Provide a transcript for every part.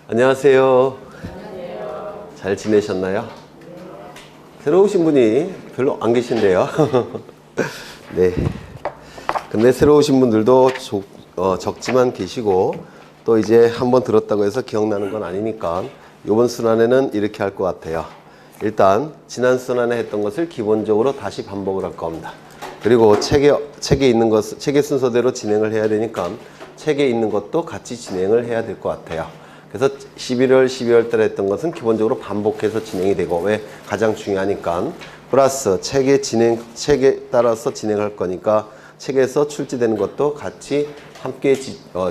안녕하세요. 잘 지내셨나요? 새로 오신 분이 별로 안 계신데요. 네. 근데 새로 오신 분들도 적지만 계시고, 또 이제 한번 들었다고 해서 기억나는 건 아니니까 이번 순환에는 이렇게 할 것 같아요. 일단 지난 순환에 했던 것을 기본적으로 다시 반복을 할 겁니다. 그리고 책에 있는 것, 책의 순서대로 진행을 해야 되니까 책에 있는 것도 같이 진행을 해야 될 것 같아요. 그래서 11월, 12월 달에 했던 것은 기본적으로 반복해서 진행이 되고, 왜? 가장 중요하니까. 플러스 책에 따라서 진행할 거니까 책에서 출제되는 것도 같이 함께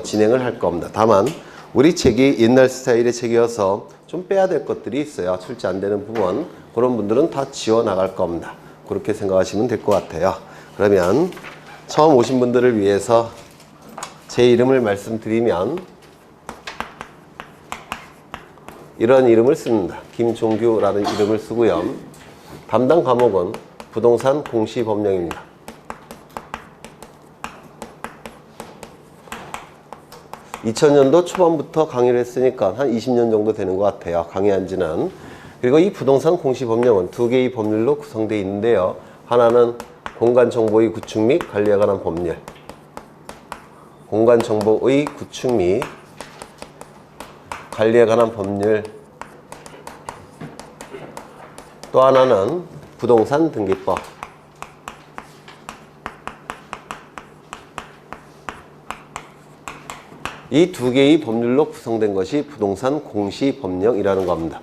진행을 할 겁니다. 다만 우리 책이 옛날 스타일의 책이어서 좀 빼야 될 것들이 있어요. 출제 안 되는 부분. 그런 분들은 다 지워 나갈 겁니다. 그렇게 생각하시면 될 것 같아요. 그러면 처음 오신 분들을 위해서 제 이름을 말씀드리면 이런 이름을 씁니다. 김종규라는 이름을 쓰고요. 담당 과목은 부동산 공시법령입니다. (2000년도) 초반부터 강의를 했으니까 한 20년 정도 되는 것 같아요. 강의한 지는. 그리고 이 부동산 공시법령은 두 개의 법률로 구성되어 있는데요. 하나는 공간정보의 구축 및 관리에 관한 법률, 공간정보의 구축 및 관리에 관한 법률, 또 하나는 부동산 등기법. 이 두 개의 법률로 구성된 것이 부동산 공시법령이라는 겁니다.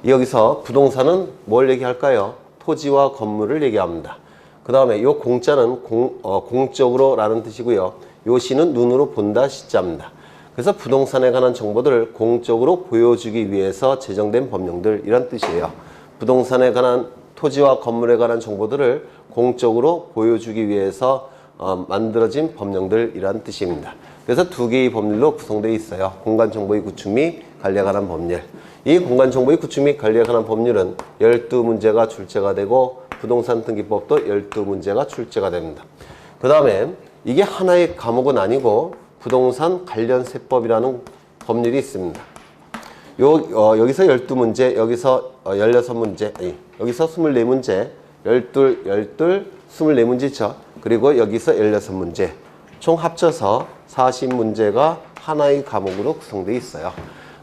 여기서 부동산은 뭘 얘기할까요? 토지와 건물을 얘기합니다. 그 다음에 이 공자는 공적으로 라는 뜻이고요. 요 시는 눈으로 본다 시자입니다. 그래서 부동산에 관한 정보들을 공적으로 보여주기 위해서 제정된 법령들, 이란 뜻이에요. 부동산에 관한, 토지와 건물에 관한 정보들을 공적으로 보여주기 위해서 만들어진 법령들, 이란 뜻입니다. 그래서 두 개의 법률로 구성되어 있어요. 공간정보의 구축 및 관리에 관한 법률. 이 공간정보의 구축 및 관리에 관한 법률은 12문제가 출제가 되고, 부동산 등기법도 12문제가 출제가 됩니다. 그 다음에 이게 하나의 과목은 아니고 부동산 관련 세법이라는 법률이 있습니다. 여기서 12문제, 여기서 16문제, 아니, 여기서 24문제, 24문제죠. 그리고 여기서 16문제. 총 합쳐서 40문제가 하나의 과목으로 구성되어 있어요.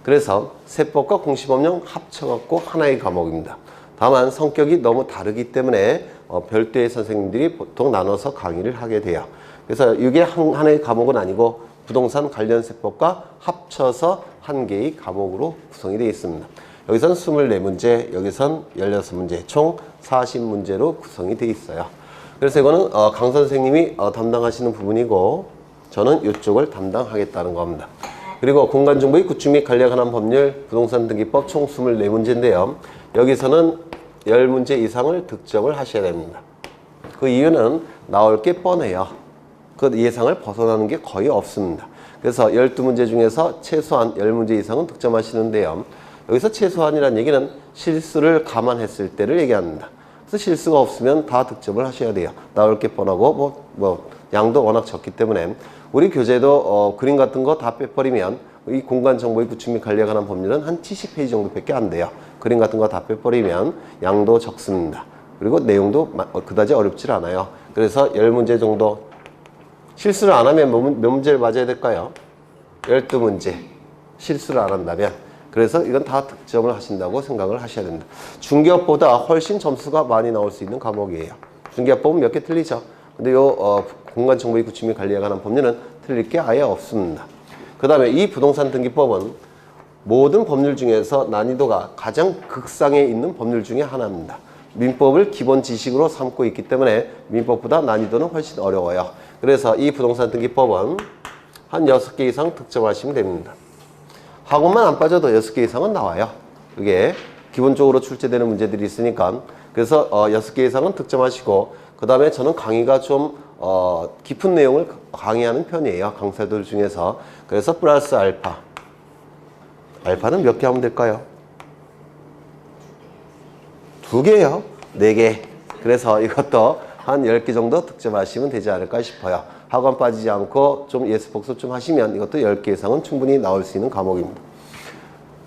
그래서 세법과 공시법령 합쳐갖고 하나의 과목입니다. 다만 성격이 너무 다르기 때문에 별도의 선생님들이 보통 나눠서 강의를 하게 돼요. 그래서 이게 하나의 과목은 아니고 부동산 관련 세법과 합쳐서 한 개의 과목으로 구성이 되어 있습니다. 여기선 24문제, 여기선 16문제, 총 40문제로 구성이 되어 있어요. 그래서 이거는 강 선생님이 담당하시는 부분이고, 저는 이쪽을 담당하겠다는 겁니다. 그리고 공간정보의 구축 및 관리에 관한 법률, 부동산 등기법 총 24문제인데요. 여기서는 10문제 이상을 득점을 하셔야 됩니다. 그 이유는 나올 게 뻔해요. 그 예상을 벗어나는 게 거의 없습니다. 그래서 12문제 중에서 최소한 10문제 이상은 득점하시는데요. 여기서 최소한이라는 얘기는 실수를 감안했을 때를 얘기합니다. 그래서 실수가 없으면 다 득점을 하셔야 돼요. 나올 게 뻔하고 양도 워낙 적기 때문에 우리 교재도 그림 같은 거 다 빼버리면 이 공간정보의 구축 및 관리에 관한 법률은 한 70페이지 정도밖에 안 돼요. 그림 같은 거 다 빼버리면 양도 적습니다. 그리고 내용도 그다지 어렵질 않아요. 그래서 10문제 정도, 실수를 안 하면 몇 문제를 맞아야 될까요? 12문제. 실수를 안 한다면. 그래서 이건 다 득점을 하신다고 생각을 하셔야 됩니다. 중개업보다 훨씬 점수가 많이 나올 수 있는 과목이에요. 중개업법은 몇 개 틀리죠. 근데 요 공간정보의 구축 및 관리에 관한 법률은 틀릴 게 아예 없습니다. 그 다음에 이 부동산 등기법은 모든 법률 중에서 난이도가 가장 극상에 있는 법률 중에 하나입니다. 민법을 기본 지식으로 삼고 있기 때문에 민법보다 난이도는 훨씬 어려워요. 그래서 이 부동산 등기법은 한 6개 이상 득점하시면 됩니다. 학원만 안 빠져도 6개 이상은 나와요. 그게 기본적으로 출제되는 문제들이 있으니까. 그래서 6개 이상은 득점하시고, 그 다음에 저는 강의가 좀 깊은 내용을 강의하는 편이에요. 강사들 중에서. 그래서 플러스 알파. 알파는 몇 개 하면 될까요? 2개요. 4개. 그래서 이것도 한 10개 정도 득점하시면 되지 않을까 싶어요. 학원 빠지지 않고 좀 예습 복습 좀 하시면 이것도 10개 이상은 충분히 나올 수 있는 과목입니다.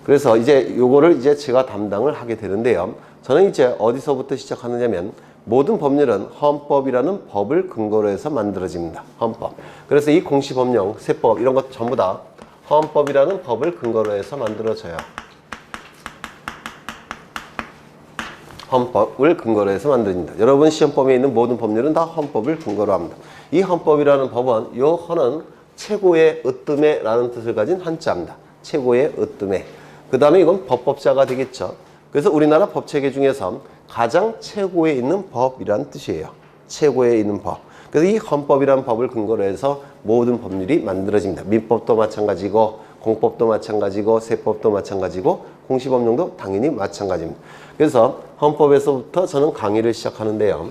그래서 이제 요거를 이제 제가 담당을 하게 되는데요. 저는 이제 어디서부터 시작하느냐면 모든 법률은 헌법이라는 법을 근거로 해서 만들어집니다. 헌법. 그래서 이 공시법령, 세법 이런 것 전부 다 헌법이라는 법을 근거로 해서 만들어져요. 헌법을 근거로 해서 만듭니다. 여러분 시험법에 있는 모든 법률은 다 헌법을 근거로 합니다. 이 헌법이라는 법은 요 헌은 최고의 으뜸에라는 뜻을 가진 한자입니다. 최고의 으뜸에. 그 다음에 이건 법법자가 되겠죠. 그래서 우리나라 법체계 중에서 가장 최고에 있는 법이라는 뜻이에요. 최고에 있는 법. 그래서 이 헌법이라는 법을 근거로 해서 모든 법률이 만들어집니다. 민법도 마찬가지고 공법도 마찬가지고 세법도 마찬가지고 공시법령도 당연히 마찬가지입니다. 그래서 헌법에서부터 저는 강의를 시작하는데요.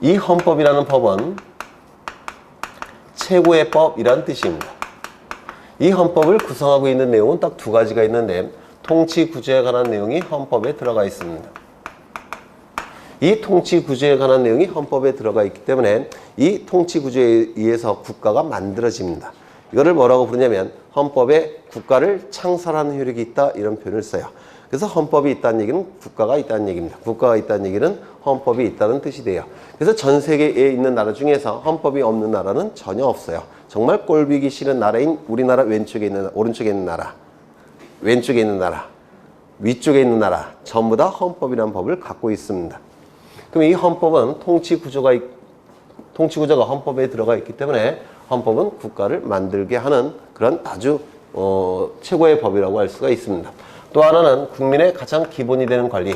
이 헌법이라는 법은 최고의 법이라는 뜻입니다. 이 헌법을 구성하고 있는 내용은 딱 두 가지가 있는데 통치 구조에 관한 내용이 헌법에 들어가 있습니다. 이 통치 구조에 관한 내용이 헌법에 들어가 있기 때문에 이 통치 구조에 의해서 국가가 만들어집니다. 이거를 뭐라고 부르냐면 헌법에 국가를 창설하는 효력이 있다 이런 표현을 써요. 그래서 헌법이 있다는 얘기는 국가가 있다는 얘기입니다. 국가가 있다는 얘기는 헌법이 있다는 뜻이 돼요. 그래서 전 세계에 있는 나라 중에서 헌법이 없는 나라는 전혀 없어요. 정말 꼴보기 싫은 나라인 우리나라 왼쪽에 있는 오른쪽에 있는 나라, 왼쪽에 있는 나라, 위쪽에 있는 나라 전부 다 헌법이라는 법을 갖고 있습니다. 그럼 이 헌법은 통치 구조가 헌법에 들어가 있기 때문에 헌법은 국가를 만들게 하는 그런 아주 최고의 법이라고 할 수가 있습니다. 또 하나는 국민의 가장 기본이 되는 관리,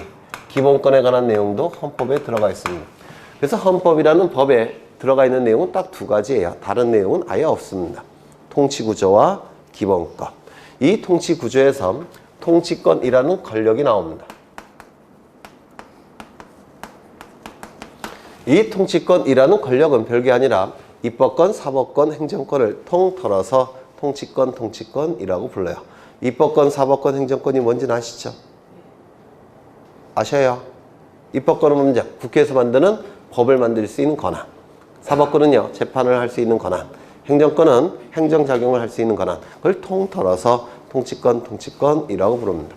기본권에 관한 내용도 헌법에 들어가 있습니다. 그래서 헌법이라는 법에 들어가 있는 내용은 딱 두 가지예요. 다른 내용은 아예 없습니다. 통치구조와 기본권. 이 통치구조에서 통치권이라는 권력이 나옵니다. 이 통치권이라는 권력은 별게 아니라 입법권, 사법권, 행정권을 통틀어서 통치권이라고 불러요. 입법권, 사법권, 행정권이 뭔지는 아시죠? 아셔요? 입법권은 뭔지 국회에서 만드는 법을 만들 수 있는 권한. 사법권은요, 재판을 할 수 있는 권한. 행정권은 행정작용을 할 수 있는 권한. 그걸 통틀어서 통치권이라고 부릅니다.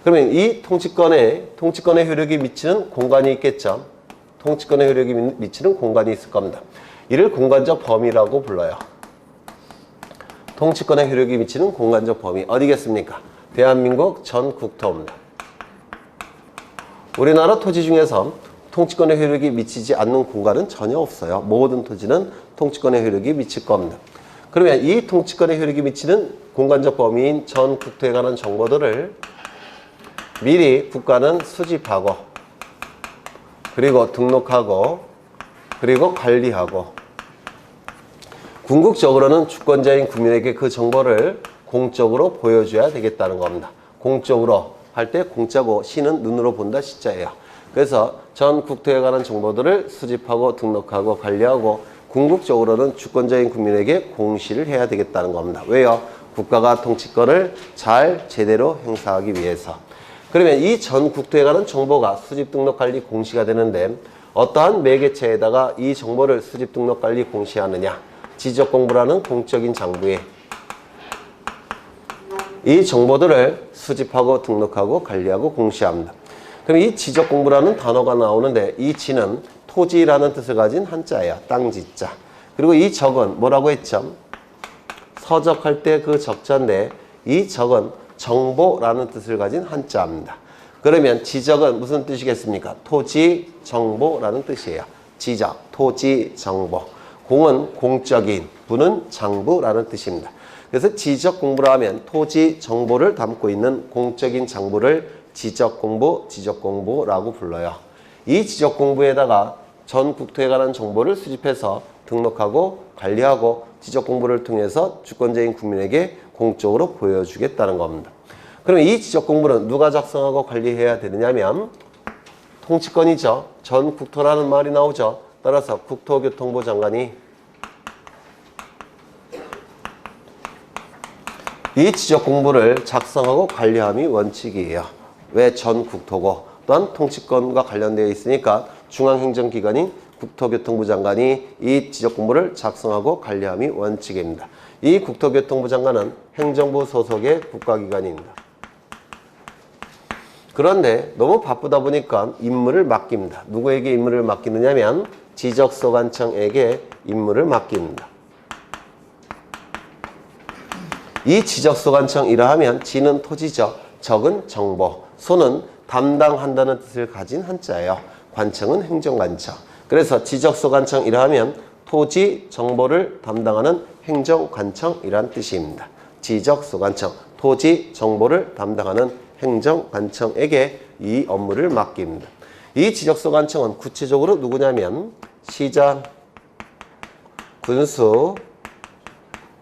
그러면 이 통치권의 효력이 미치는 공간이 있겠죠? 통치권의 효력이 미치는 공간이 있을 겁니다. 이를 공간적 범위라고 불러요. 통치권의 효력이 미치는 공간적 범위 어디겠습니까? 대한민국 전 국토입니다. 우리나라 토지 중에서 통치권의 효력이 미치지 않는 공간은 전혀 없어요. 모든 토지는 통치권의 효력이 미칠 겁니다. 그러면 이 통치권의 효력이 미치는 공간적 범위인 전 국토에 관한 정보들을 미리 국가는 수집하고 그리고 등록하고 그리고 관리하고 궁극적으로는 주권자인 국민에게 그 정보를 공적으로 보여줘야 되겠다는 겁니다. 공적으로 할 때 공짜고 시는 눈으로 본다 시자예요. 그래서 전 국토에 관한 정보들을 수집하고 등록하고 관리하고 궁극적으로는 주권자인 국민에게 공시를 해야 되겠다는 겁니다. 왜요? 국가가 통치권을 잘 제대로 행사하기 위해서. 그러면 이 전 국토에 관한 정보가 수집, 등록, 관리, 공시가 되는데 어떠한 매개체에다가 이 정보를 수집, 등록, 관리, 공시하느냐? 지적공부라는 공적인 장부에 이 정보들을 수집하고 등록하고 관리하고 공시합니다. 그럼 이 지적공부라는 단어가 나오는데 이 지는 토지라는 뜻을 가진 한자예요. 땅지자. 그리고 이 적은 뭐라고 했죠? 서적할 때 그 적자인데 이 적은 정보라는 뜻을 가진 한자입니다. 그러면 지적은 무슨 뜻이겠습니까? 토지 정보라는 뜻이에요. 지적, 토지 정보. 공은 공적인, 부는 장부라는 뜻입니다. 그래서 지적 공부라 하면 토지 정보를 담고 있는 공적인 장부를 지적 공부라고 불러요. 이 지적 공부에다가 전 국토에 관한 정보를 수집해서 등록하고 관리하고 지적 공부를 통해서 주권자인 국민에게 공적으로 보여주겠다는 겁니다. 그러면 이 지적 공부는 누가 작성하고 관리해야 되느냐면 통치권이죠. 전 국토라는 말이 나오죠. 따라서 국토교통부 장관이 이 지적 공부를 작성하고 관리함이 원칙이에요. 왜 전 국토고 또한 통치권과 관련되어 있으니까 중앙행정기관인 국토교통부 장관이 이 지적 공부를 작성하고 관리함이 원칙입니다. 이 국토교통부 장관은 행정부 소속의 국가기관입니다. 그런데 너무 바쁘다 보니까 임무를 맡깁니다. 누구에게 임무를 맡기느냐면 지적소관청에게 임무를 맡깁니다. 이 지적소관청이라 하면 지는 토지죠. 적은 정보, 소는 담당한다는 뜻을 가진 한자예요. 관청은 행정관청. 그래서 지적소관청이라 하면 토지 정보를 담당하는 행정관청이란 뜻입니다. 지적소관청, 토지 정보를 담당하는 행정관청에게 이 업무를 맡깁니다. 이 지적소관청은 구체적으로 누구냐면 시장, 군수,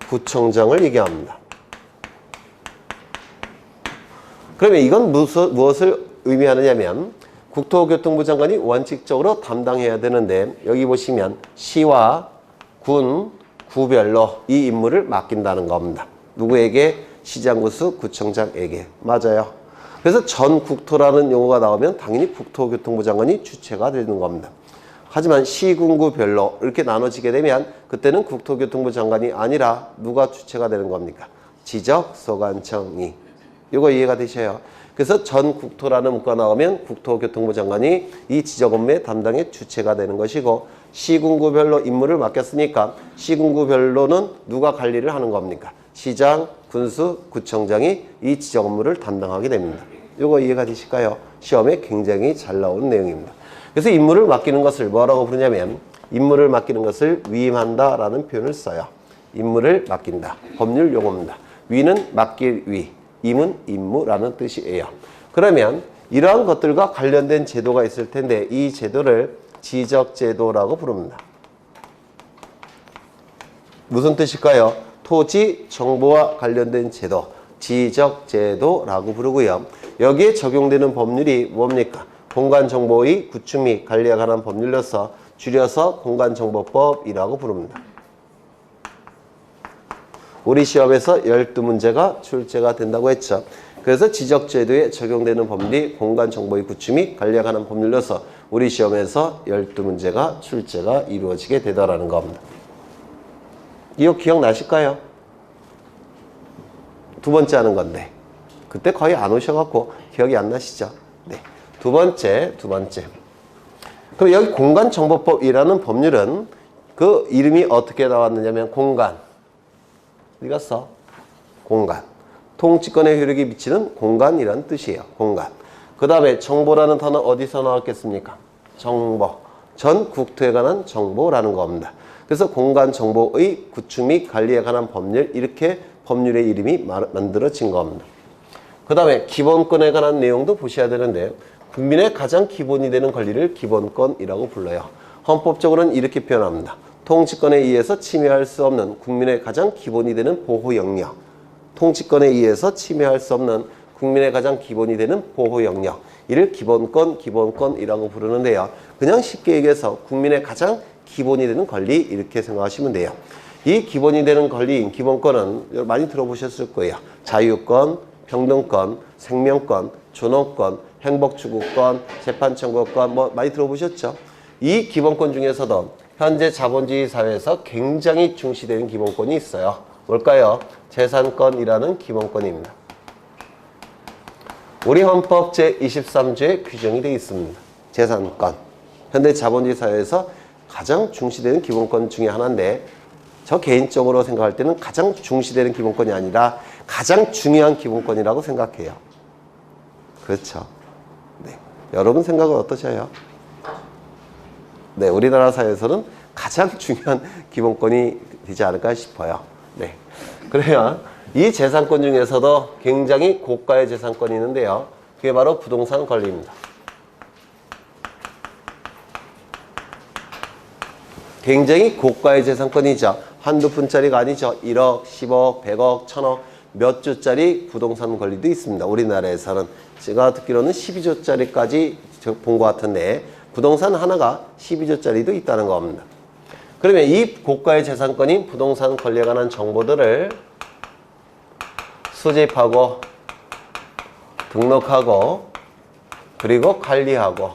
구청장을 얘기합니다. 그러면 이건 무엇을 의미하느냐면 국토교통부 장관이 원칙적으로 담당해야 되는데 여기 보시면 시와 군, 구별로 이 임무를 맡긴다는 겁니다. 누구에게? 시장군수, 구청장에게. 맞아요. 그래서 전국토라는 용어가 나오면 당연히 국토교통부 장관이 주체가 되는 겁니다. 하지만 시군구별로 이렇게 나눠지게 되면 그때는 국토교통부 장관이 아니라 누가 주체가 되는 겁니까? 지적소관청이. 이거 이해가 되셔요? 그래서 전국토라는 문구가 나오면 국토교통부 장관이 이 지적 업무의 담당의 주체가 되는 것이고 시군구별로 임무를 맡겼으니까 시군구별로는 누가 관리를 하는 겁니까? 시장, 군수, 구청장이 이 지적 업무를 담당하게 됩니다. 이거 이해가 되실까요? 시험에 굉장히 잘 나오는 내용입니다. 그래서 임무를 맡기는 것을 뭐라고 부르냐면 임무를 맡기는 것을 위임한다 라는 표현을 써요. 임무를 맡긴다. 법률 용어입니다. 위는 맡길 위, 임은 임무라는 뜻이에요. 그러면 이러한 것들과 관련된 제도가 있을 텐데 이 제도를 지적제도라고 부릅니다. 무슨 뜻일까요? 토지 정보와 관련된 제도, 지적제도라고 부르고요. 여기에 적용되는 법률이 뭡니까? 공간정보의 구축 및 관리에 관한 법률로서 줄여서 공간정보법이라고 부릅니다. 우리 시험에서 12문제가 출제가 된다고 했죠. 그래서 지적제도에 적용되는 법률이 공간정보의 구축 및 관리에 관한 법률로서 우리 시험에서 12문제가 출제가 이루어지게 되더라는 겁니다. 이거 기억나실까요? 두 번째 하는 건데 그때 거의 안 오셔갖고 기억이 안 나시죠? 네. 두 번째. 그럼 여기 공간정보법이라는 법률은 그 이름이 어떻게 나왔느냐면 공간. 어디 갔어? 공간. 통치권의 효력이 미치는 공간이라는 뜻이에요. 공간. 그 다음에 정보라는 단어 어디서 나왔겠습니까? 정보. 전 국토에 관한 정보라는 겁니다. 그래서 공간정보의 구축 및 관리에 관한 법률, 이렇게 법률의 이름이 만들어진 겁니다. 그 다음에 기본권에 관한 내용도 보셔야 되는데 국민의 가장 기본이 되는 권리를 기본권이라고 불러요. 헌법적으로는 이렇게 표현합니다. 통치권에 의해서 침해할 수 없는 국민의 가장 기본이 되는 보호 영역. 통치권에 의해서 침해할 수 없는 국민의 가장 기본이 되는 보호 영역. 이를 기본권이라고 부르는데요. 그냥 쉽게 얘기해서 국민의 가장 기본이 되는 권리 이렇게 생각하시면 돼요. 이 기본이 되는 권리인 기본권은 많이 들어보셨을 거예요. 자유권, 평등권, 생명권, 존엄권, 행복추구권, 재판청구권 뭐 많이 들어보셨죠? 이 기본권 중에서도 현재 자본주의 사회에서 굉장히 중시되는 기본권이 있어요. 뭘까요? 재산권이라는 기본권입니다. 우리 헌법 제23조에 규정이 되어 있습니다. 재산권. 현대 자본주의 사회에서 가장 중시되는 기본권 중에 하나인데 저 개인적으로 생각할 때는 가장 중시되는 기본권이 아니라 가장 중요한 기본권이라고 생각해요. 그렇죠. 네. 여러분 생각은 어떠셔요? 네, 우리나라 사회에서는 가장 중요한 기본권이 되지 않을까 싶어요. 네. 그래야 이 재산권 중에서도 굉장히 고가의 재산권이 있는데요. 그게 바로 부동산 권리입니다. 굉장히 고가의 재산권이죠. 한두 푼짜리가 아니죠. 1억, 10억, 100억, 1000억 몇 조짜리 부동산 권리도 있습니다. 우리나라에서는. 제가 듣기로는 12조짜리까지 본 것 같은데 부동산 하나가 12조짜리도 있다는 겁니다. 그러면 이 고가의 재산권인 부동산 권리에 관한 정보들을 수집하고 등록하고 그리고 관리하고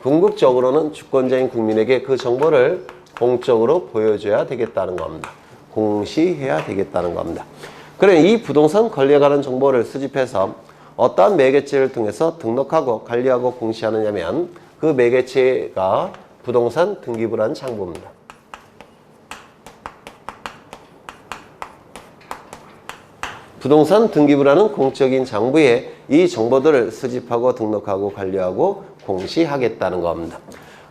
궁극적으로는 주권자인 국민에게 그 정보를 공적으로 보여줘야 되겠다는 겁니다. 공시해야 되겠다는 겁니다. 그럼 이 부동산 권리에 관한 정보를 수집해서 어떠한 매개체를 통해서 등록하고 관리하고 공시하느냐면 그 매개체가 부동산 등기부라는 장부입니다. 부동산 등기부라는 공적인 장부에 이 정보들을 수집하고 등록하고 관리하고 공시하겠다는 겁니다.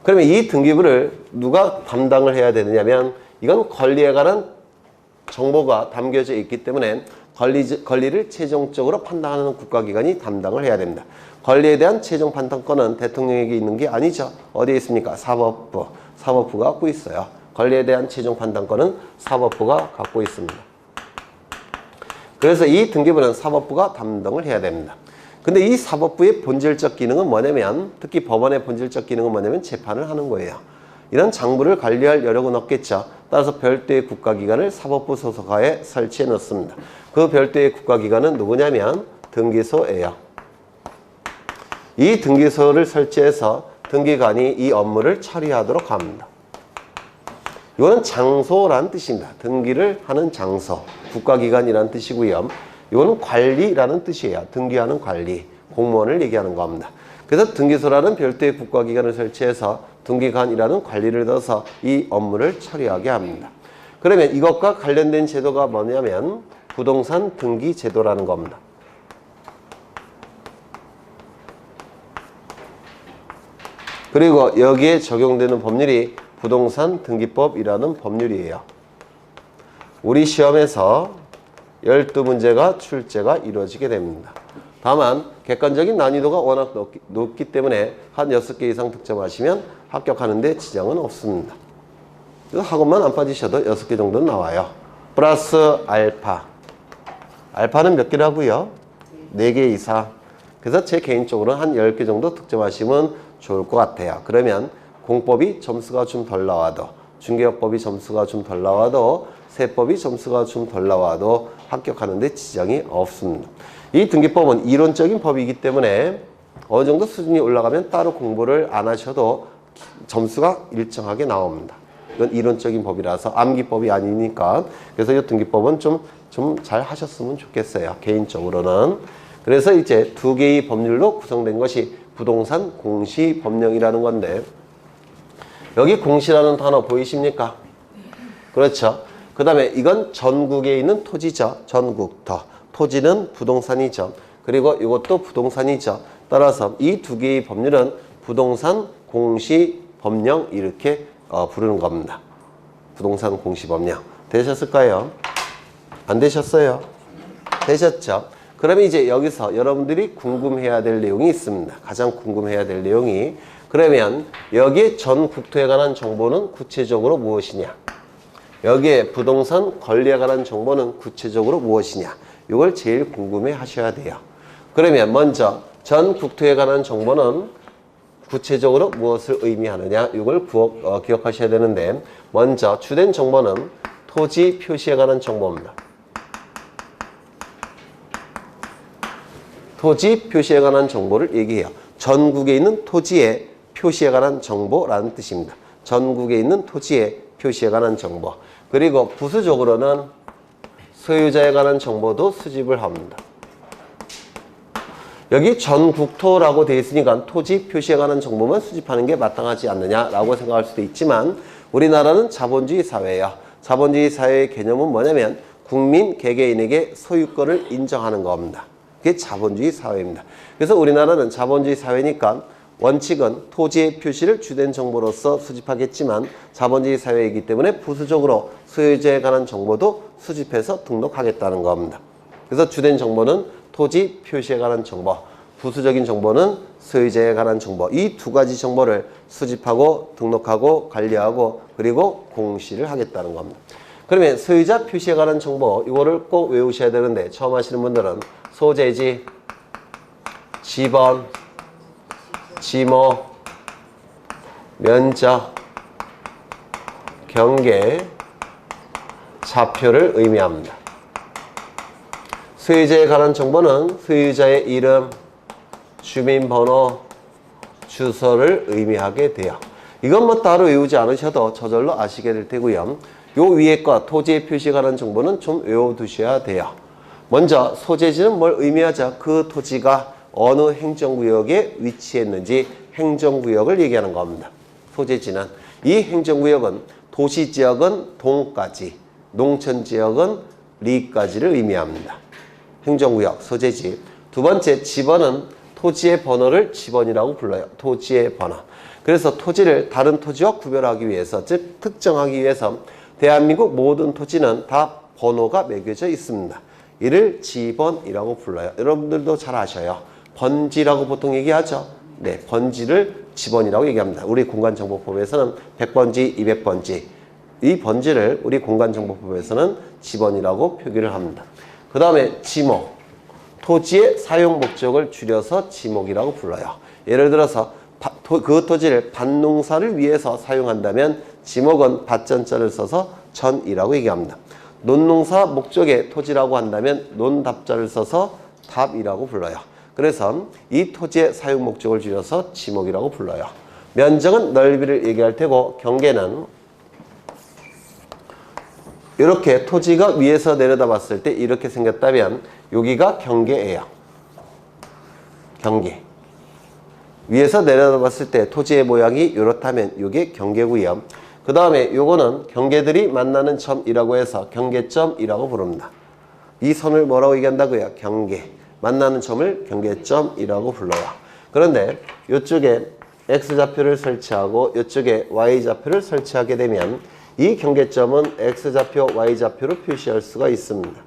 그러면 이 등기부를 누가 담당을 해야 되느냐면 이건 권리에 관한 정보가 담겨져 있기 때문에 권리를 최종적으로 판단하는 국가기관이 담당을 해야 됩니다. 권리에 대한 최종 판단권은 대통령에게 있는 게 아니죠. 어디에 있습니까? 사법부. 사법부가 갖고 있어요. 권리에 대한 최종 판단권은 사법부가 갖고 있습니다. 그래서 이 등기부는 사법부가 담당을 해야 됩니다. 근데 이 사법부의 본질적 기능은 뭐냐면, 특히 법원의 본질적 기능은 뭐냐면 재판을 하는 거예요. 이런 장부를 관리할 여력은 없겠죠. 따라서 별도의 국가기관을 사법부 소속하에 설치해 놓습니다. 그 별도의 국가기관은 누구냐면 등기소예요. 이 등기소를 설치해서 등기관이 이 업무를 처리하도록 합니다. 이거는 장소라는 뜻입니다. 등기를 하는 장소, 국가기관이라는 뜻이고요. 이거는 관리라는 뜻이에요. 등기하는 관리, 공무원을 얘기하는 겁니다. 그래서 등기소라는 별도의 국가기관을 설치해서 등기관이라는 관리를 넣어서 이 업무를 처리하게 합니다. 그러면 이것과 관련된 제도가 뭐냐면 부동산 등기 제도라는 겁니다. 그리고 여기에 적용되는 법률이 부동산 등기법이라는 법률이에요. 우리 시험에서 12문제가 출제가 이루어지게 됩니다. 다만 객관적인 난이도가 워낙 높기 때문에 한 6개 이상 득점하시면 합격하는 데 지장은 없습니다. 그래서 학원만 안 빠지셔도 6개 정도는 나와요. 플러스 알파. 알파는 몇 개라고요? 4개 이상. 그래서 제 개인적으로 한 10개 정도 득점하시면 좋을 것 같아요. 그러면 공법이 점수가 좀 덜 나와도, 중개업법이 점수가 좀 덜 나와도, 세법이 점수가 좀 덜 나와도 합격하는 데 지장이 없습니다. 이 등기법은 이론적인 법이기 때문에 어느 정도 수준이 올라가면 따로 공부를 안 하셔도 점수가 일정하게 나옵니다. 이건 이론적인 법이라서 암기법이 아니니까. 그래서 이 등기법은 좀 잘 하셨으면 좋겠어요. 개인적으로는. 그래서 이제 2개의 법률로 구성된 것이 부동산 공시법령이라는 건데, 여기 공시라는 단어 보이십니까? 그렇죠. 그 다음에 이건 전국에 있는 토지죠. 전국터. 토지는 부동산이죠. 그리고 이것도 부동산이죠. 따라서 이 2개의 법률은 부동산 공시법령 이렇게 부르는 겁니다. 부동산 공시법령. 되셨을까요? 안 되셨어요? 되셨죠? 그러면 이제 여기서 여러분들이 궁금해야 될 내용이 있습니다. 가장 궁금해야 될 내용이, 그러면 여기에 전국토에 관한 정보는 구체적으로 무엇이냐? 여기에 부동산 권리에 관한 정보는 구체적으로 무엇이냐? 이걸 제일 궁금해 하셔야 돼요. 그러면 먼저 전국토에 관한 정보는 구체적으로 무엇을 의미하느냐? 이걸 기억하셔야 되는데, 먼저 주된 정보는 토지 표시에 관한 정보입니다. 토지 표시에 관한 정보를 얘기해요. 전국에 있는 토지의 표시에 관한 정보라는 뜻입니다. 전국에 있는 토지의 표시에 관한 정보. 그리고 부수적으로는 소유자에 관한 정보도 수집을 합니다. 여기 전국토라고 되어 있으니까 토지 표시에 관한 정보만 수집하는 게 마땅하지 않느냐라고 생각할 수도 있지만, 우리나라는 자본주의 사회예요. 자본주의 사회의 개념은 뭐냐면 국민 개개인에게 소유권을 인정하는 겁니다. 그게 자본주의 사회입니다. 그래서 우리나라는 자본주의 사회니까 원칙은 토지의 표시를 주된 정보로서 수집하겠지만, 자본주의 사회이기 때문에 부수적으로 소유자에 관한 정보도 수집해서 등록하겠다는 겁니다. 그래서 주된 정보는 토지 표시에 관한 정보, 부수적인 정보는 소유자에 관한 정보, 이 2가지 정보를 수집하고 등록하고 관리하고 그리고 공시를 하겠다는 겁니다. 그러면 소유자 표시에 관한 정보, 이거를 꼭 외우셔야 되는데, 처음 하시는 분들은 소재지, 지번, 지모, 면적, 경계, 좌표를 의미합니다. 소유자에 관한 정보는 소유자의 이름, 주민번호, 주소를 의미하게 돼요. 이건 뭐 따로 외우지 않으셔도 저절로 아시게 될 테고요. 요 위에 거 토지의 표시에 관한 정보는 좀 외워두셔야 돼요. 먼저 소재지는 뭘 의미하죠? 그 토지가 어느 행정구역에 위치했는지 행정구역을 얘기하는 겁니다. 소재지는 이 행정구역은 도시지역은 동까지, 농촌지역은 리까지를 의미합니다. 행정구역, 소재지. 두 번째, 지번은 토지의 번호를 지번이라고 불러요. 토지의 번호. 그래서 토지를 다른 토지와 구별하기 위해서, 즉 특정하기 위해서 대한민국 모든 토지는 다 번호가 매겨져 있습니다. 이를 지번이라고 불러요. 여러분들도 잘 아셔요. 번지라고 보통 얘기하죠. 네, 번지를 지번이라고 얘기합니다. 우리 공간정보법에서는 100번지, 200번지. 이 번지를 우리 공간정보법에서는 지번이라고 표기를 합니다. 그 다음에 지목. 토지의 사용 목적을 줄여서 지목이라고 불러요. 예를 들어서 그 토지를 밭농사를 위해서 사용한다면 지목은 밭전자를 써서 전이라고 얘기합니다. 논농사 목적의 토지라고 한다면 논답자를 써서 답이라고 불러요. 그래서 이 토지의 사용 목적을 줄여서 지목이라고 불러요. 면적은 넓이를 얘기할 테고 경계는 이렇게 토지가 위에서 내려다 봤을 때 이렇게 생겼다면 여기가 경계예요. 경계. 위에서 내려다 봤을 때 토지의 모양이 이렇다면 이게 경계고요. 그 다음에 요거는 경계들이 만나는 점이라고 해서 경계점이라고 부릅니다. 이 선을 뭐라고 얘기한다고요? 경계. 만나는 점을 경계점이라고 불러요. 그런데 이쪽에 X좌표를 설치하고 이쪽에 Y좌표를 설치하게 되면 이 경계점은 X좌표, Y좌표로 표시할 수가 있습니다.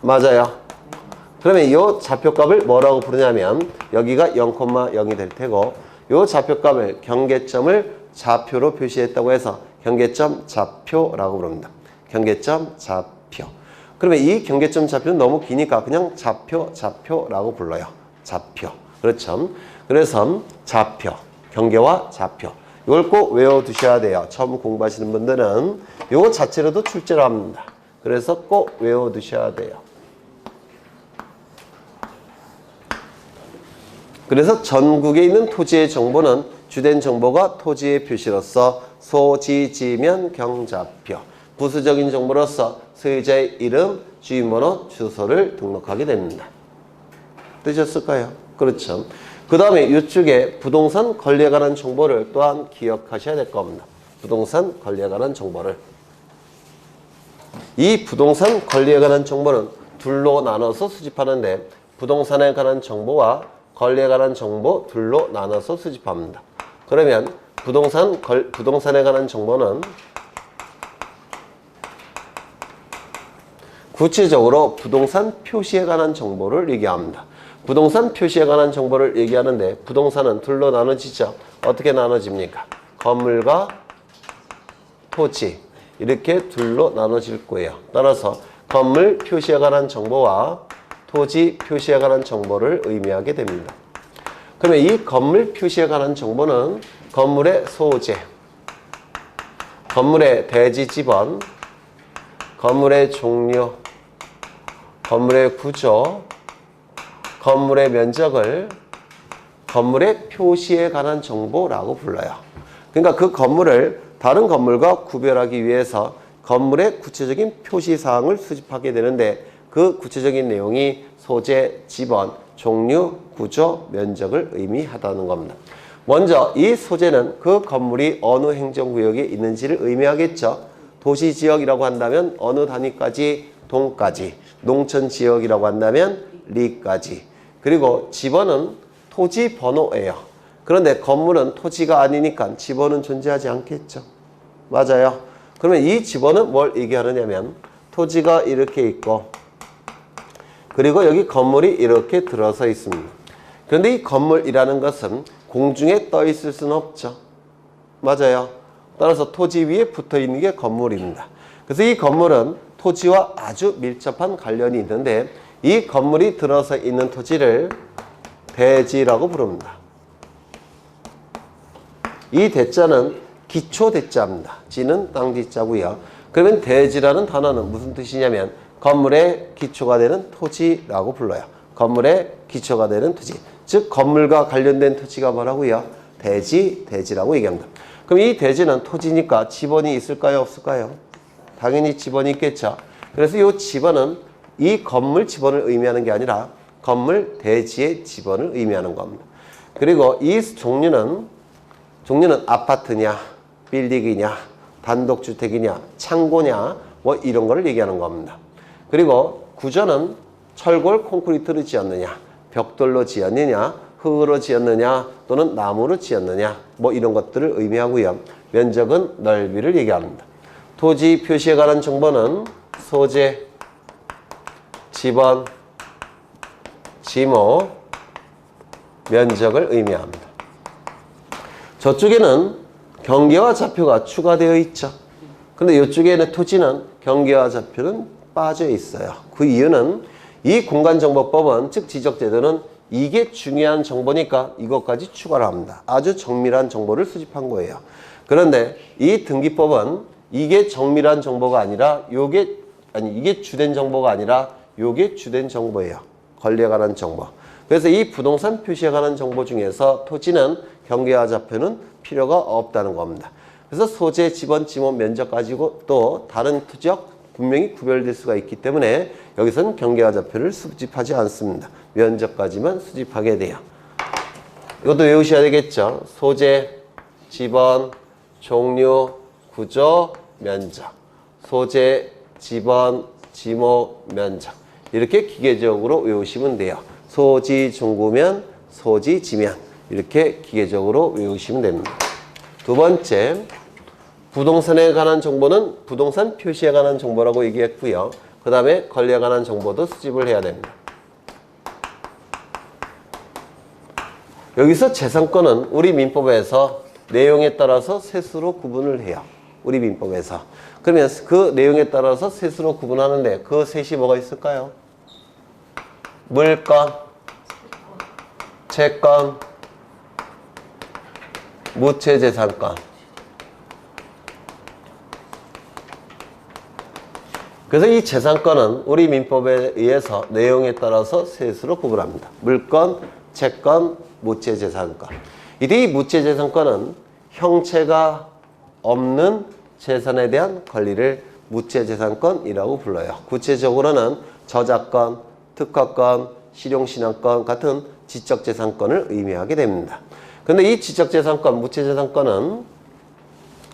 맞아요. 그러면 이 좌표값을 뭐라고 부르냐면 여기가 0,0이 될 테고 이 좌표값을 경계점을 좌표로 표시했다고 해서 경계점 좌표라고 부릅니다. 경계점 좌표. 그러면 이 경계점 좌표는 너무 기니까 그냥 좌표라고 불러요. 좌표. 그렇죠. 그래서 좌표, 경계와 좌표. 이걸 꼭 외워두셔야 돼요. 처음 공부하시는 분들은 이거 자체로도 출제를 합니다. 그래서 꼭 외워두셔야 돼요. 그래서 전국에 있는 토지의 정보는 주된 정보가 토지의 표시로서 소지지면 경좌표, 부수적인 정보로서 소유자의 이름, 주민번호, 주소를 등록하게 됩니다. 되셨을까요? 그렇죠. 그 다음에 이쪽에 부동산 권리에 관한 정보를 또한 기억하셔야 될 겁니다. 부동산 권리에 관한 정보를. 이 부동산 권리에 관한 정보는 둘로 나눠서 수집하는데 부동산에 관한 정보와 권리에 관한 정보 둘로 나눠서 수집합니다. 그러면 부동산에 관한 정보는 구체적으로 부동산 표시에 관한 정보를 얘기합니다. 부동산 표시에 관한 정보를 얘기하는데 부동산은 둘로 나눠지죠. 어떻게 나눠집니까? 건물과 토지 이렇게 둘로 나눠질 거예요. 따라서 건물 표시에 관한 정보와 토지 표시에 관한 정보를 의미하게 됩니다. 그러면 이 건물 표시에 관한 정보는 건물의 소재, 건물의 대지 지번, 건물의 종류, 건물의 구조, 건물의 면적을 건물의 표시에 관한 정보라고 불러요. 그러니까 그 건물을 다른 건물과 구별하기 위해서 건물의 구체적인 표시사항을 수집하게 되는데 그 구체적인 내용이 소재, 지번, 종류, 구조, 면적을 의미하다는 겁니다. 먼저 이 소재는 그 건물이 어느 행정구역에 있는지를 의미하겠죠. 도시지역이라고 한다면 어느 단위까지? 동까지. 농촌지역이라고 한다면 리까지. 그리고 지번은 토지 번호예요. 그런데 건물은 토지가 아니니까 지번은 존재하지 않겠죠. 맞아요. 그러면 이 지번은 뭘 얘기하느냐면 토지가 이렇게 있고 그리고 여기 건물이 이렇게 들어서 있습니다. 그런데 이 건물이라는 것은 공중에 떠 있을 수는 없죠. 맞아요. 따라서 토지 위에 붙어 있는 게 건물입니다. 그래서 이 건물은 토지와 아주 밀접한 관련이 있는데 이 건물이 들어서 있는 토지를 대지라고 부릅니다. 이 대자는 기초 대자입니다. 지는 땅지자고요. 그러면 대지라는 단어는 무슨 뜻이냐면 건물의 기초가 되는 토지라고 불러요. 건물의 기초가 되는 토지. 즉 건물과 관련된 토지가 뭐라고요? 대지라고 얘기합니다. 그럼 이 대지는 토지니까 지번이 있을까요? 없을까요? 당연히 지번이 있겠죠. 그래서 이 지번은 이 건물 지번을 의미하는 게 아니라 건물 대지의 지번을 의미하는 겁니다. 그리고 이 종류는 아파트냐, 빌딩이냐, 단독주택이냐, 창고냐, 뭐 이런 거를 얘기하는 겁니다. 그리고 구조는 철골 콘크리트로 지었느냐, 벽돌로 지었느냐, 흙으로 지었느냐, 또는 나무로 지었느냐, 뭐 이런 것들을 의미하고요. 면적은 넓이를 얘기합니다. 토지 표시에 관한 정보는 소재, 지번, 지모, 면적을 의미합니다. 저쪽에는 경계와 좌표가 추가되어 있죠. 근데 이쪽에는 토지는 경계와 좌표는 빠져 있어요. 그 이유는 이 공간정보법은 즉 지적제도는 이게 중요한 정보니까 이것까지 추가를 합니다. 아주 정밀한 정보를 수집한 거예요. 그런데 이 등기법은 이게 정밀한 정보가 아니라 이게 주된 정보가 아니라 요게 주된 정보예요. 권리에 관한 정보. 그래서 이 부동산 표시에 관한 정보 중에서 토지는 경계와 좌표는 필요가 없다는 겁니다. 그래서 소재, 지번, 지모, 면적 가지고 또 다른 토지와 분명히 구별될 수가 있기 때문에 여기서는 경계와 좌표를 수집하지 않습니다. 면적까지만 수집하게 돼요. 이것도 외우셔야 되겠죠. 소재, 지번, 종류, 구조, 면적. 소재, 지번, 지모, 면적. 이렇게 기계적으로 외우시면 돼요. 소지, 중구면, 소지, 지면. 이렇게 기계적으로 외우시면 됩니다. 두 번째, 부동산에 관한 정보는 부동산 표시에 관한 정보라고 얘기했고요. 그 다음에 권리에 관한 정보도 수집을 해야 됩니다. 여기서 재산권은 우리 민법에서 내용에 따라서 세수로 구분을 해요. 우리 민법에서. 그러면 그 내용에 따라서 세수로 구분하는데 그 셋이 뭐가 있을까요? 물권, 채권, 무채재산권. 그래서 이 재산권은 우리 민법에 의해서 내용에 따라서 셋으로 구분합니다. 물권, 채권, 무채재산권. 이 무채재산권은 형체가 없는 재산에 대한 권리를 무채재산권이라고 불러요. 구체적으로는 저작권, 특허권, 실용신앙권 같은 지적재산권을 의미하게 됩니다. 그런데 이 지적재산권, 무채재산권은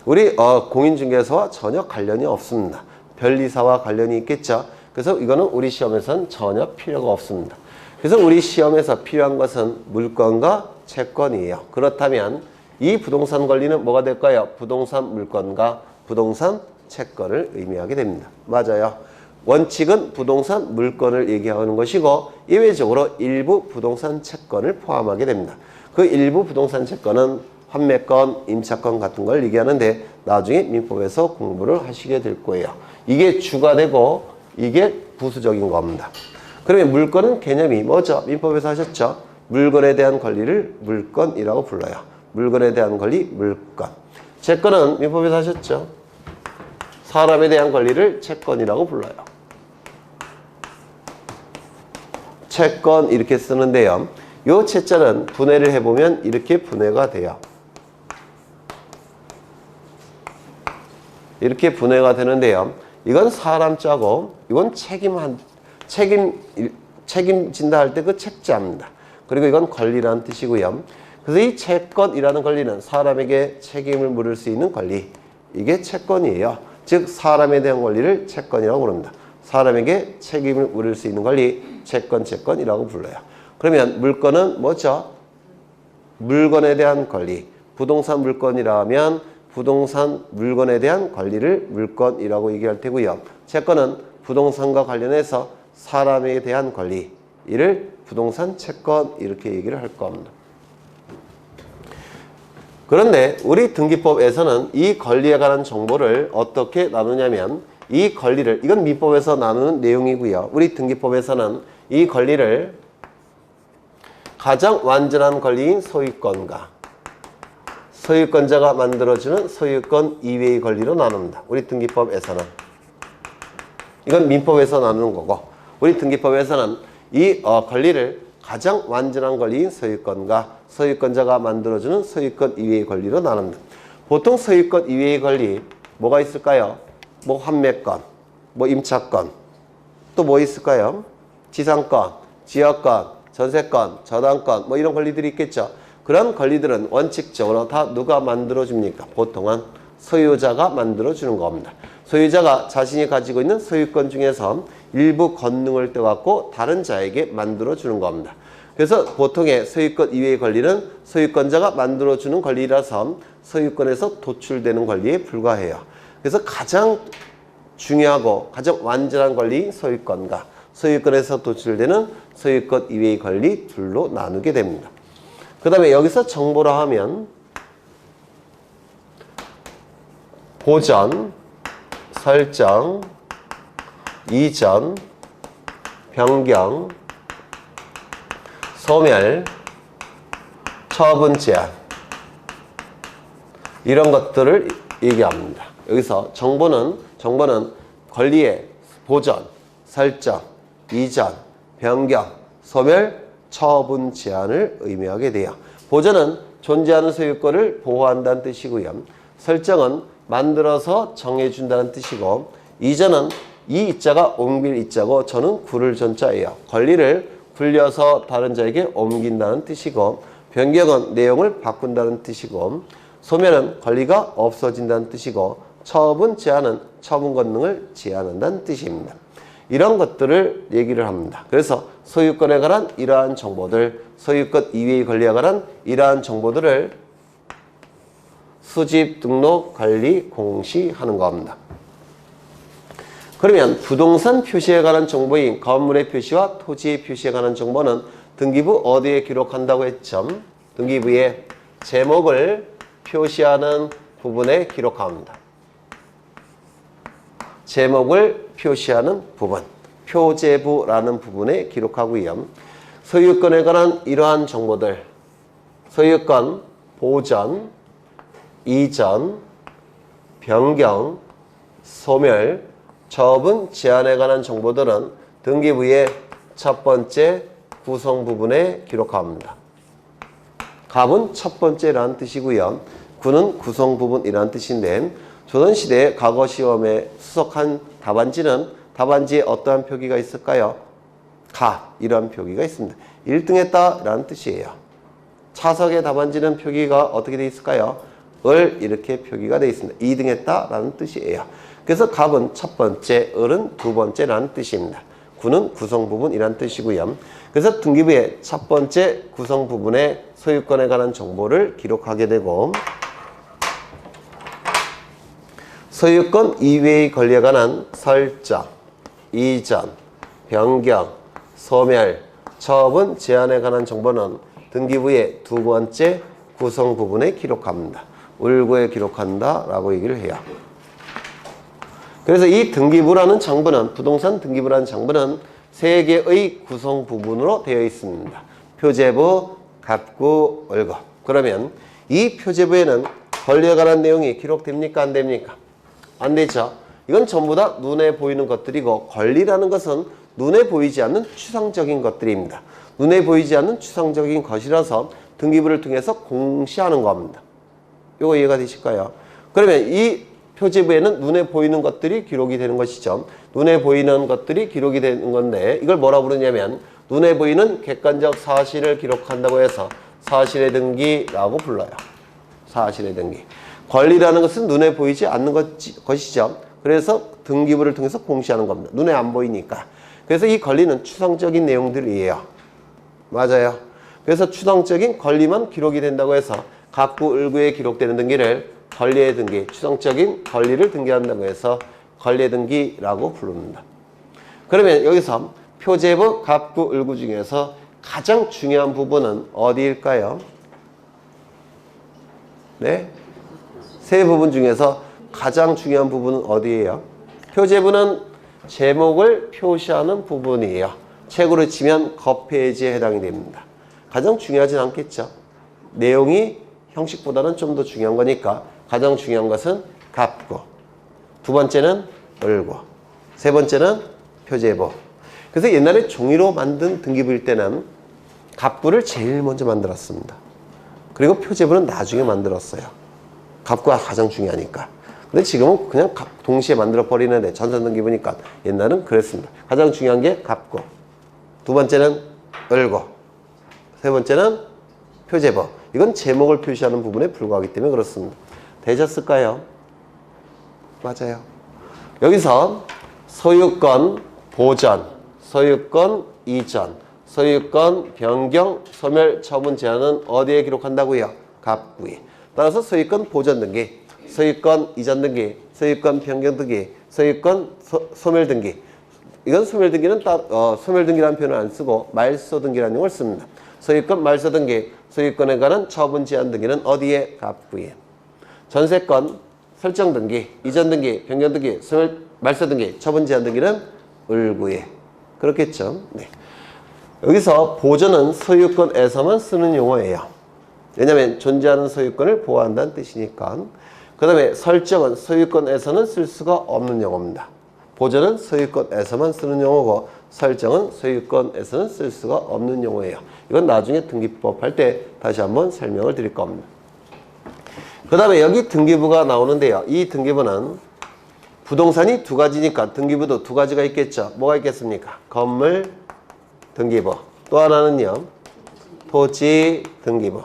우리 공인중개사와 전혀 관련이 없습니다. 변리사와 관련이 있겠죠. 그래서 이거는 우리 시험에서는 전혀 필요가 없습니다. 그래서 우리 시험에서 필요한 것은 물권과 채권이에요. 그렇다면 이 부동산 권리는 뭐가 될까요? 부동산 물권과 부동산 채권을 의미하게 됩니다. 맞아요. 원칙은 부동산 물권을 얘기하는 것이고 예외적으로 일부 부동산 채권을 포함하게 됩니다. 그 일부 부동산 채권은 환매권, 임차권 같은 걸 얘기하는데 나중에 민법에서 공부를 하시게 될 거예요. 이게 주가 되고 이게 부수적인 겁니다. 그러면 물권은 개념이 뭐죠? 민법에서 하셨죠? 물건에 대한 권리를 물권이라고 불러요. 물건에 대한 권리, 물권. 채권은 민법에서 하셨죠? 사람에 대한 권리를 채권이라고 불러요. 채권 이렇게 쓰는데요. 요 채자는 분해를 해보면 이렇게 분해가 돼요. 이렇게 분해가 되는데요. 이건 사람자고 이건 책임진다 할 때 그 책자입니다. 그리고 이건 권리라는 뜻이고요. 그래서 이 채권이라는 권리는 사람에게 책임을 물을 수 있는 권리. 이게 채권이에요. 즉 사람에 대한 권리를 채권이라고 부릅니다. 사람에게 책임을 물을 수 있는 권리 채권이라고 불러요. 그러면 물권은 뭐죠? 물건에 대한 권리. 부동산 물건이라면 부동산 물건에 대한 권리를 물권이라고 얘기할 테고요. 채권은 부동산과 관련해서 사람에 대한 권리. 이를 부동산 채권 이렇게 얘기를 할 겁니다. 그런데 우리 등기법에서는 이 권리에 관한 정보를 어떻게 나누냐면 이 권리를, 이건 민법에서 나누는 내용이고요. 우리 등기법에서는 이 권리를 가장 완전한 권리인 소유권과 소유권자가 만들어주는 소유권 이외의 권리로 나눕니다. 우리 등기법에서는. 이건 민법에서 나누는 거고 우리 등기법에서는 이 권리를 가장 완전한 권리인 소유권과 소유권자가 만들어주는 소유권 이외의 권리로 나눕니다. 보통 소유권 이외의 권리 뭐가 있을까요? 뭐 환매권, 뭐 임차권, 또 뭐 있을까요? 지상권, 지역권, 전세권, 저당권 뭐 이런 권리들이 있겠죠. 그런 권리들은 원칙적으로 다 누가 만들어줍니까? 보통은 소유자가 만들어주는 겁니다. 소유자가 자신이 가지고 있는 소유권 중에서 일부 권능을 떼갖고 다른 자에게 만들어주는 겁니다. 그래서 보통의 소유권 이외의 권리는 소유권자가 만들어주는 권리라서 소유권에서 도출되는 권리에 불과해요. 그래서 가장 중요하고 가장 완전한 권리인 소유권과 소유권에서 도출되는 소유권 이외의 권리 둘로 나누게 됩니다. 그 다음에 여기서 정보라 하면 보전, 설정, 이전, 변경, 소멸, 처분 제한 이런 것들을 얘기합니다. 여기서 정보는 권리의 보전, 설정, 이전, 변경, 소멸, 처분 제한을 의미하게 돼요. 보전은 존재하는 소유권을 보호한다는 뜻이고요. 설정은 만들어서 정해준다는 뜻이고, 이전은 이 이자가 옮길 이자고 저는 구를 전자예요. 권리를 굴려서 다른 자에게 옮긴다는 뜻이고, 변경은 내용을 바꾼다는 뜻이고, 소멸은 권리가 없어진다는 뜻이고, 처분 제한은 처분 권능을 제한한다는 뜻입니다. 이런 것들을 얘기를 합니다. 그래서 소유권에 관한 이러한 정보들, 소유권 이외의 권리에 관한 이러한 정보들을 수집, 등록, 관리, 공시하는 겁니다. 그러면 부동산 표시에 관한 정보인 건물의 표시와 토지의 표시에 관한 정보는 등기부 어디에 기록한다고 했죠? 등기부에 제목을 표시하는 부분에 기록합니다. 제목을 표시하는 부분, 표제부라는 부분에 기록하고요. 소유권에 관한 이러한 정보들, 소유권 보전, 이전, 변경, 소멸, 처분, 제한에 관한 정보들은 등기부의 첫 번째 구성 부분에 기록합니다. 갑은 첫 번째라는 뜻이고요. 구는 구성 부분이라는 뜻인데, 조선시대 과거 시험에 수석한 답안지는 답안지에 어떠한 표기가 있을까요? 가, 이런 표기가 있습니다. 1등했다 라는 뜻이에요. 차석의 답안지는 표기가 어떻게 되어 있을까요? 을, 이렇게 표기가 되어 있습니다. 2등했다 라는 뜻이에요. 그래서 갑은 첫 번째, 을은 두 번째라는 뜻입니다. 구는 구성 부분이라는 뜻이고요. 그래서 등기부의 첫 번째 구성 부분에 소유권에 관한 정보를 기록하게 되고, 소유권 이외의 권리에 관한 설정, 이전, 변경, 소멸, 처분, 제한에 관한 정보는 등기부의 두 번째 구성 부분에 기록합니다. 울고에 기록한다 라고 얘기를 해요. 그래서 이 등기부라는 장부는, 부동산 등기부라는 장부는 세 개의 구성 부분으로 되어 있습니다. 표제부, 갑구, 을고. 그러면 이 표제부에는 권리에 관한 내용이 기록됩니까? 안 됩니까? 안 되죠. 이건 전부 다 눈에 보이는 것들이고, 권리라는 것은 눈에 보이지 않는 추상적인 것들입니다. 눈에 보이지 않는 추상적인 것이라서 등기부를 통해서 공시하는 겁니다. 이거 이해가 되실까요? 그러면 이 표제부에는 눈에 보이는 것들이 기록이 되는 것이죠. 눈에 보이는 것들이 기록이 되는 건데, 이걸 뭐라고 부르냐면 눈에 보이는 객관적 사실을 기록한다고 해서 사실의 등기라고 불러요. 사실의 등기. 권리라는 것은 눈에 보이지 않는 것이죠. 그래서 등기부를 통해서 공시하는 겁니다. 눈에 안 보이니까. 그래서 이 권리는 추상적인 내용들이에요. 맞아요. 그래서 추상적인 권리만 기록이 된다고 해서 갑구, 을구에 기록되는 등기를 권리의 등기, 추상적인 권리를 등기한다고 해서 권리의 등기라고 부릅니다. 그러면 여기서 표제부, 갑구, 을구 중에서 가장 중요한 부분은 어디일까요? 네? 세 부분 중에서 가장 중요한 부분은 어디예요? 표제부는 제목을 표시하는 부분이에요. 책으로 치면 겉페이지에 해당이 됩니다. 가장 중요하진 않겠죠. 내용이 형식보다는 좀 더 중요한 거니까 가장 중요한 것은 갑구, 두 번째는 을구, 세 번째는 표제부. 그래서 옛날에 종이로 만든 등기부일 때는 갑구를 제일 먼저 만들었습니다. 그리고 표제부는 나중에 만들었어요. 갑구가 가장 중요하니까. 근데 지금은 그냥 동시에 만들어 버리는데 전산등기부니까 옛날은 그랬습니다. 가장 중요한 게 갑구. 두 번째는 을고. 세 번째는 표제법. 이건 제목을 표시하는 부분에 불과하기 때문에 그렇습니다. 되셨을까요? 맞아요. 여기서 소유권 보전, 소유권 이전, 소유권 변경, 소멸, 처분 제한은 어디에 기록한다고요? 갑구에. 따라서 소유권 보전 등기, 소유권 이전 등기, 소유권 변경 등기, 소유권 소멸 등기. 이건 소멸 등기는 소멸 등기라는 표현을 안 쓰고 말소 등기라는 용어를 씁니다. 소유권 말소 등기, 소유권에 관한 처분 제한 등기는 어디에? 갑구에. 전세권 설정 등기, 이전 등기, 변경 등기, 소멸 말소 등기, 처분 제한 등기는 을구에. 그렇겠죠? 네. 여기서 보전은 소유권에서만 쓰는 용어예요. 왜냐하면 존재하는 소유권을 보호한다는 뜻이니까. 그 다음에 설정은 소유권에서는 쓸 수가 없는 용어입니다. 보전은 소유권에서만 쓰는 용어고 설정은 소유권에서는 쓸 수가 없는 용어예요. 이건 나중에 등기법 할 때 다시 한번 설명을 드릴 겁니다. 그 다음에 여기 등기부가 나오는데요. 이 등기부는 부동산이 두 가지니까 등기부도 두 가지가 있겠죠. 뭐가 있겠습니까? 건물 등기부. 또 하나는요. 토지 등기부.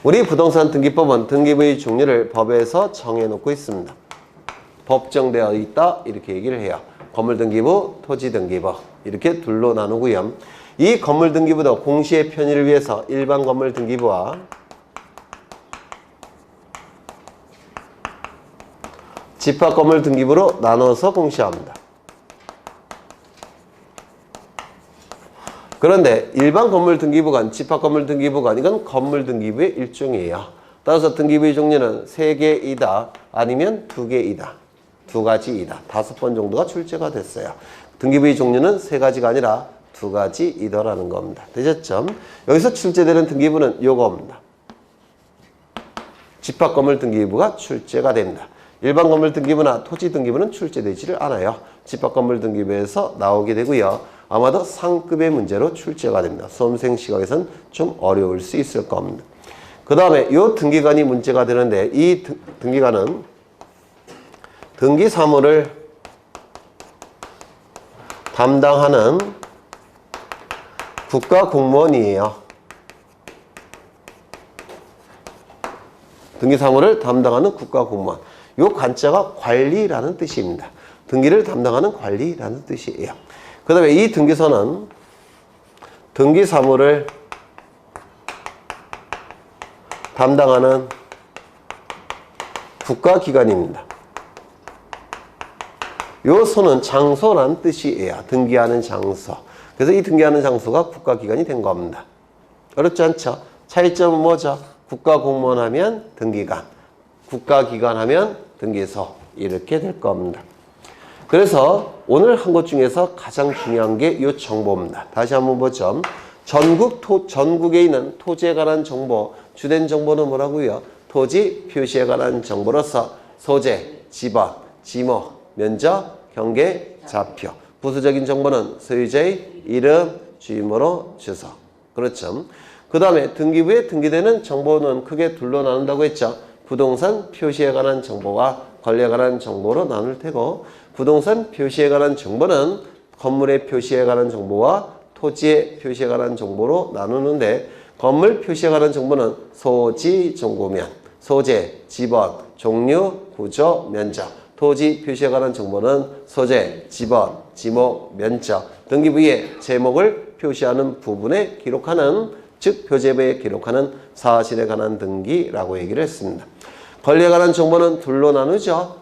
우리 부동산 등기법은 등기부의 종류를 법에서 정해놓고 있습니다. 법정되어 있다 이렇게 얘기를 해요. 건물 등기부, 토지 등기부 이렇게 둘로 나누고요. 이 건물 등기부도 공시의 편의를 위해서 일반 건물 등기부와 집합 건물 등기부로 나눠서 공시합니다. 그런데 일반 건물 등기부관, 집합 건물 등기부관 이건 건물 등기부의 일종이에요. 따라서 등기부의 종류는 3개이다 아니면 2개이다. 2가지이다. 5번 정도가 출제가 됐어요. 등기부의 종류는 3가지가 아니라 2가지이더라는 겁니다. 되셨죠? 여기서 출제되는 등기부는 요겁니다. 집합 건물 등기부가 출제가 됩니다. 일반 건물 등기부나 토지 등기부는 출제되지를 않아요. 집합 건물 등기부에서 나오게 되고요. 아마도 상급의 문제로 출제가 됩니다. 수험생 시각에서는 좀 어려울 수 있을 겁니다. 그 다음에 이 등기관이 문제가 되는데 이 등기관은 등기 사무를 담당하는 국가 공무원이에요. 등기 사무를 담당하는 국가 공무원. 이 관자가 관리라는 뜻입니다. 등기를 담당하는 관리라는 뜻이에요. 그 다음에 이 등기소는 등기 사무를 담당하는 국가기관입니다. 요 소는 장소란 뜻이에요. 등기하는 장소. 그래서 이 등기하는 장소가 국가기관이 된 겁니다. 어렵지 않죠? 차이점은 뭐죠? 국가공무원 하면 등기관, 국가기관 하면 등기소 이렇게 될 겁니다. 그래서 오늘 한 것 중에서 가장 중요한 게 이 정보입니다. 다시 한번 보죠. 전국에 있는 토지에 관한 정보, 주된 정보는 뭐라고요? 토지 표시에 관한 정보로서 소재, 지번, 지목, 면적, 경계, 좌표. 부수적인 정보는 소유자의 이름, 주민번호, 주소. 그렇죠. 그 다음에 등기부에 등기되는 정보는 크게 둘로 나눈다고 했죠. 부동산 표시에 관한 정보와 권리에 관한 정보로 나눌 테고 부동산 표시에 관한 정보는 건물의 표시에 관한 정보와 토지의 표시에 관한 정보로 나누는데 건물 표시에 관한 정보는 소지, 종구면, 소재, 지번, 종류, 구조, 면적. 토지 표시에 관한 정보는 소재, 지번, 지목, 면적. 등기부에 제목을 표시하는 부분에 기록하는 즉 표제부에 기록하는 사실에 관한 등기라고 얘기를 했습니다. 권리에 관한 정보는 둘로 나누죠.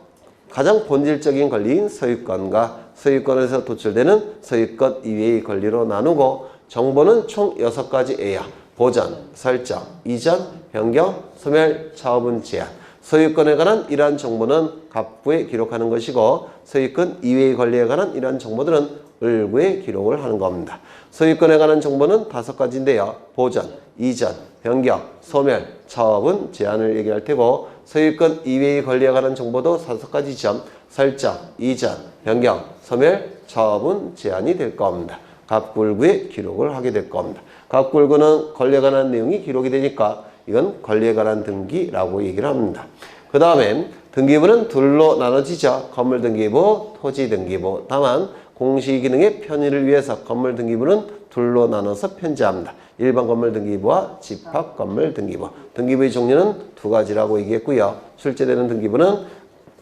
가장 본질적인 권리인 소유권과 소유권에서 도출되는 소유권 이외의 권리로 나누고 정보는 총 6가지예요. 보전, 설정, 이전, 변경, 소멸, 처분, 제한. 소유권에 관한 이러한 정보는 갑구에 기록하는 것이고 소유권 이외의 권리에 관한 이러한 정보들은 을구에 기록을 하는 겁니다. 소유권에 관한 정보는 5가지인데요. 보전, 이전, 변경, 소멸, 처분, 제한을 얘기할 테고 소유권 이외의 권리에 관한 정보도 5가지죠. 설정, 이전, 변경, 소멸, 처분, 제한이 될 겁니다. 갑구 을구에 기록을 하게 될 겁니다. 갑구 을구는 권리에 관한 내용이 기록이 되니까 이건 권리에 관한 등기라고 얘기를 합니다. 그 다음에 등기부는 둘로 나눠지죠. 건물 등기부, 토지 등기부. 다만 공시기능의 편의를 위해서 건물 등기부는 둘로 나눠서 편제합니다. 일반 건물 등기부와 집합 건물 등기부. 등기부의 종류는 두 가지라고 얘기했고요. 출제되는 등기부는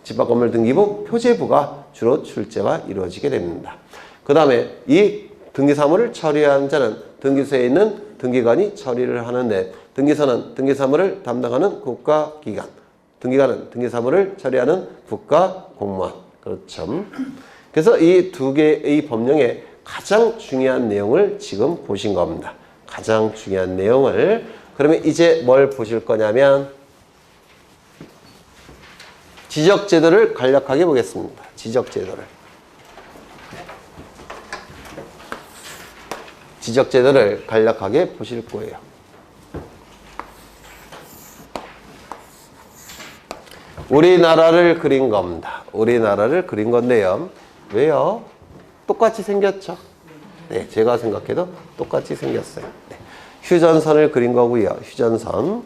집합 건물 등기부 표제부가 주로 출제가 이루어지게 됩니다. 그 다음에 이 등기사무를 처리하는 자는 등기소에 있는 등기관이 처리를 하는데, 등기소는 등기사무를 담당하는 국가기관, 등기관은 등기사무를 처리하는 국가공무원. 그렇죠. 그래서 이 두 개의 법령의 가장 중요한 내용을 지금 보신 겁니다. 가장 중요한 내용을. 그러면 이제 뭘 보실 거냐면 지적제도를 간략하게 보겠습니다. 지적제도를 간략하게 보실 거예요. 우리나라를 그린 겁니다. 우리나라를 그린 건데요. 왜요? 똑같이 생겼죠? 네, 제가 생각해도 똑같이 생겼어요. 네. 휴전선을 그린 거고요. 휴전선.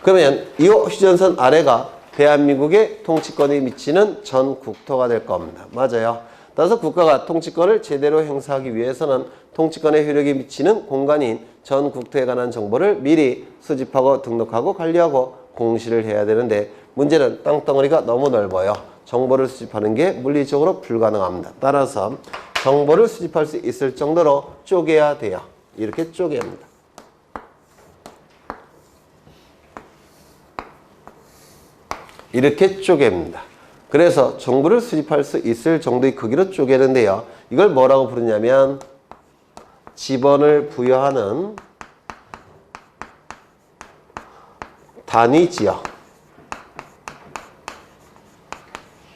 그러면 이 휴전선 아래가 대한민국의 통치권이 미치는 전 국토가 될 겁니다. 맞아요. 따라서 국가가 통치권을 제대로 행사하기 위해서는 통치권의 효력이 미치는 공간인 전 국토에 관한 정보를 미리 수집하고 등록하고 관리하고 공시를 해야 되는데, 문제는 땅덩어리가 너무 넓어요. 정보를 수집하는 게 물리적으로 불가능합니다. 따라서 정보를 수집할 수 있을 정도로 쪼개야 돼요. 이렇게 쪼갭니다. 이렇게 쪼갭니다. 그래서 정보를 수집할 수 있을 정도의 크기로 쪼개는데요. 이걸 뭐라고 부르냐면 지번을 부여하는 단위지역,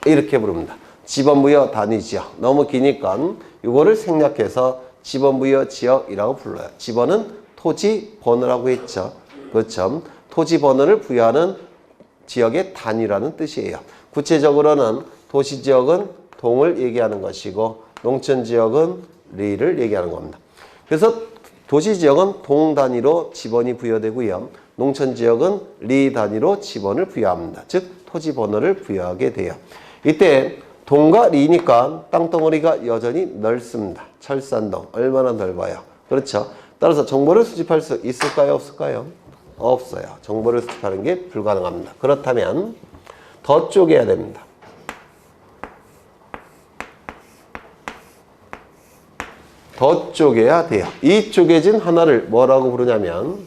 이렇게 부릅니다. 지번부여 단위지역. 너무 기니까 이거를 생략해서 지번부여 지역이라고 불러요. 지번은 토지 번호라고 했죠. 그렇죠. 토지 번호를 부여하는 지역의 단위라는 뜻이에요. 구체적으로는 도시지역은 동을 얘기하는 것이고 농촌지역은 리를 얘기하는 겁니다. 그래서 도시지역은 동 단위로 지번이 부여되고요. 농촌지역은 리 단위로 지번을 부여합니다. 즉 토지 번호를 부여하게 돼요. 이때 동과 리니까 땅덩어리가 여전히 넓습니다. 철산동 얼마나 넓어요. 그렇죠. 따라서 정보를 수집할 수 있을까요? 없을까요? 없어요. 정보를 수집하는 게 불가능합니다. 그렇다면 더 쪼개야 됩니다. 더 쪼개야 돼요. 이 쪼개진 하나를 뭐라고 부르냐면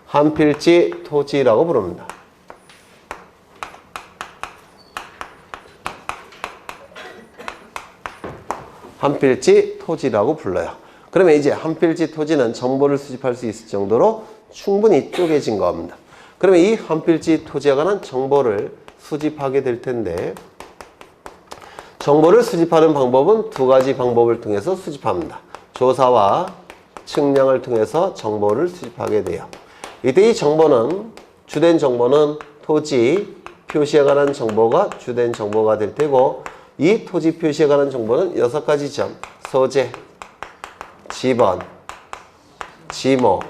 한필지 토지라고 부릅니다. 한필지 토지라고 불러요. 그러면 이제 한필지 토지는 정보를 수집할 수 있을 정도로 충분히 쪼개진 겁니다. 그러면 이 한필지 토지에 관한 정보를 수집하게 될 텐데, 정보를 수집하는 방법은 두 가지 방법을 통해서 수집합니다. 조사와 측량을 통해서 정보를 수집하게 돼요. 이때 이 정보는, 주된 정보는 토지 표시에 관한 정보가 주된 정보가 될 테고, 이 토지 표시에 관한 정보는 6가지죠. 소재, 지번, 지목,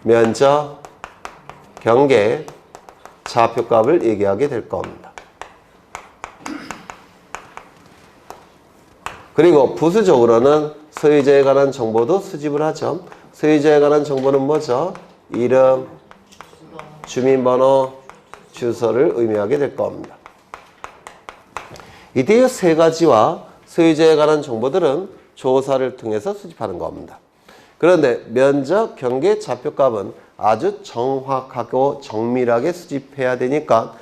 면적, 경계, 좌표값을 얘기하게 될 겁니다. 그리고 부수적으로는 소유자에 관한 정보도 수집을 하죠. 소유자에 관한 정보는 뭐죠? 이름, 주민번호, 주소를 의미하게 될 겁니다. 이때 이 세 가지와 소유자에 관한 정보들은 조사를 통해서 수집하는 겁니다. 그런데 면적, 경계, 좌표값은 아주 정확하고 정밀하게 수집해야 되니까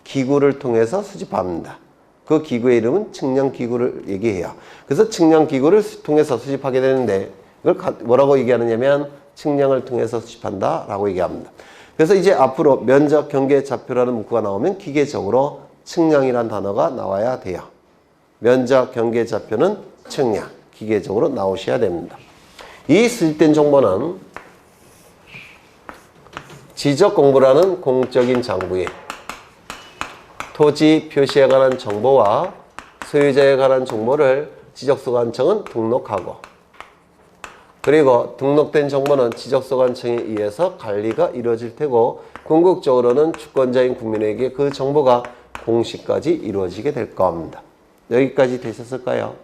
기구를 통해서 수집합니다. 그 기구의 이름은 측량기구를 얘기해요. 그래서 측량기구를 통해서 수집하게 되는데 이걸 뭐라고 얘기하느냐면 측량을 통해서 수집한다 라고 얘기합니다. 그래서 이제 앞으로 면적, 경계, 좌표라는 문구가 나오면 기계적으로 측량이라는 단어가 나와야 돼요. 면적, 경계, 좌표는 측량, 기계적으로 나오셔야 됩니다. 이 수집된 정보는 지적공부라는 공적인 장부에 토지 표시에 관한 정보와 소유자에 관한 정보를 지적소관청은 등록하고, 그리고 등록된 정보는 지적소관청에 의해서 관리가 이루어질 테고 궁극적으로는 주권자인 국민에게 그 정보가 공시까지 이루어지게 될 겁니다. 여기까지 되셨을까요?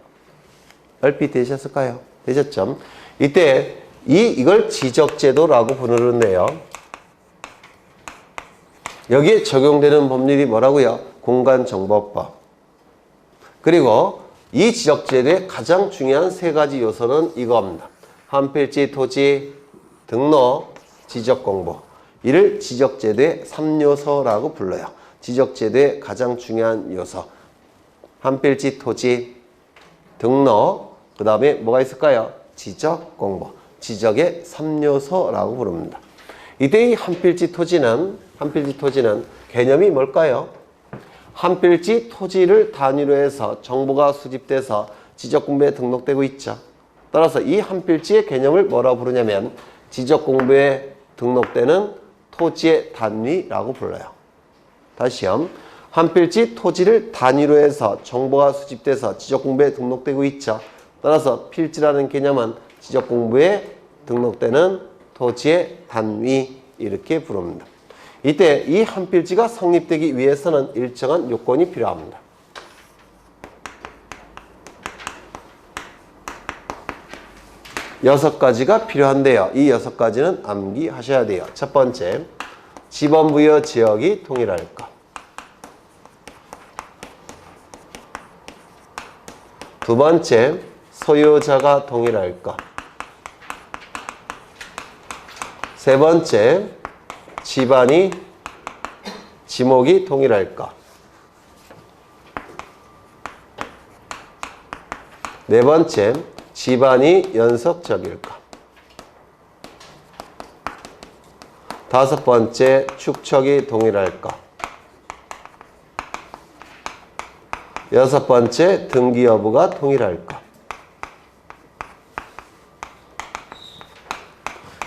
얼핏 되셨을까요? 되셨죠? 이때 이걸 지적제도라고 부르는데요. 여기에 적용되는 법률이 뭐라고요? 공간정보법. 그리고 이 지적제도의 가장 중요한 세 가지 요소는 이겁니다. 한필지, 토지, 등록, 지적공보. 이를 지적제도의 3요소라고 불러요. 지적제도의 가장 중요한 요소. 한필지, 토지, 등록, 그 다음에 뭐가 있을까요? 지적공보. 지적의 3요소라고 부릅니다. 이때 이 한필지 토지는 개념이 뭘까요? 한필지 토지를 단위로 해서 정보가 수집돼서 지적공부에 등록되고 있죠. 따라서 이 한필지의 개념을 뭐라고 부르냐면 지적공부에 등록되는 토지의 단위라고 불러요. 다시요. 한필지 토지를 단위로 해서 정보가 수집돼서 지적공부에 등록되고 있죠. 따라서 필지라는 개념은 지적공부에 등록되는 토지의 단위 이렇게 부릅니다. 이때 이 한필지가 성립되기 위해서는 일정한 요건이 필요합니다. 6가지가 필요한데요. 이 6가지는 암기하셔야 돼요. 첫 번째, 지번부여 지역이 동일할 것. 두 번째, 소유자가 동일할 것. 세 번째, 지반이 지목이 동일할 것. 네 번째, 지반이 연속적일 것. 다섯 번째, 축척이 동일할 것. 여섯 번째, 등기 여부가 동일할 것.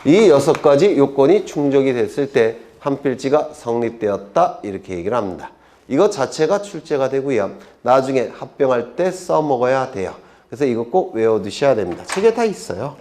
이 6가지 요건이 충족이 됐을 때 한필지가 성립되었다 이렇게 얘기를 합니다. 이것 자체가 출제가 되고요. 나중에 합병할 때 써먹어야 돼요. 그래서 이거 꼭 외워두셔야 됩니다. 책에 다 있어요.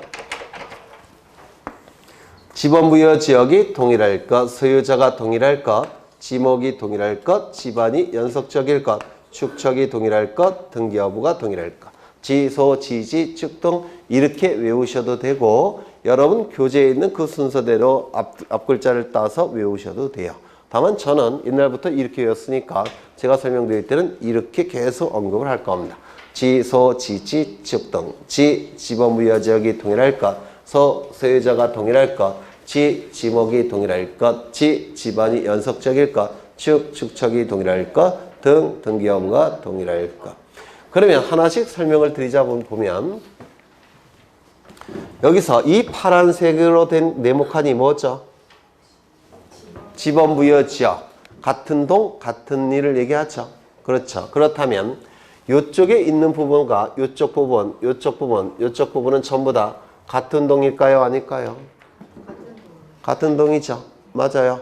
지번부여 지역이 동일할 것, 소유자가 동일할 것, 지목이 동일할 것, 지반이 연속적일 것, 축척이 동일할 것, 등기 여부가 동일할 것. 지, 소, 지지, 축 등 이렇게 외우셔도 되고 여러분 교재에 있는 그 순서대로 앞글자를 따서 외우셔도 돼요. 다만 저는 옛날부터 이렇게 외웠으니까 제가 설명드릴 때는 이렇게 계속 언급을 할 겁니다. 지, 소, 지지, 축 등. 지, 지번부여 지역이 동일할 것. 소, 소유자가 동일할 것. 지, 지목이 동일할 것. 지, 지반이 연속적일 것. 축, 축척이 동일할 것. 등, 등기 여부가 동일할 것. 그러면 하나씩 설명을 드리자 보면 여기서 이 파란색으로 된 네모칸이 뭐죠? 지번부여 지역. 같은 동, 같은 일을 얘기하죠. 그렇죠. 그렇다면 이쪽에 있는 부분과 이쪽 부분, 이쪽 부분, 이쪽 부분은 전부 다 같은 동일까요? 아닐까요? 같은 동이죠. 맞아요.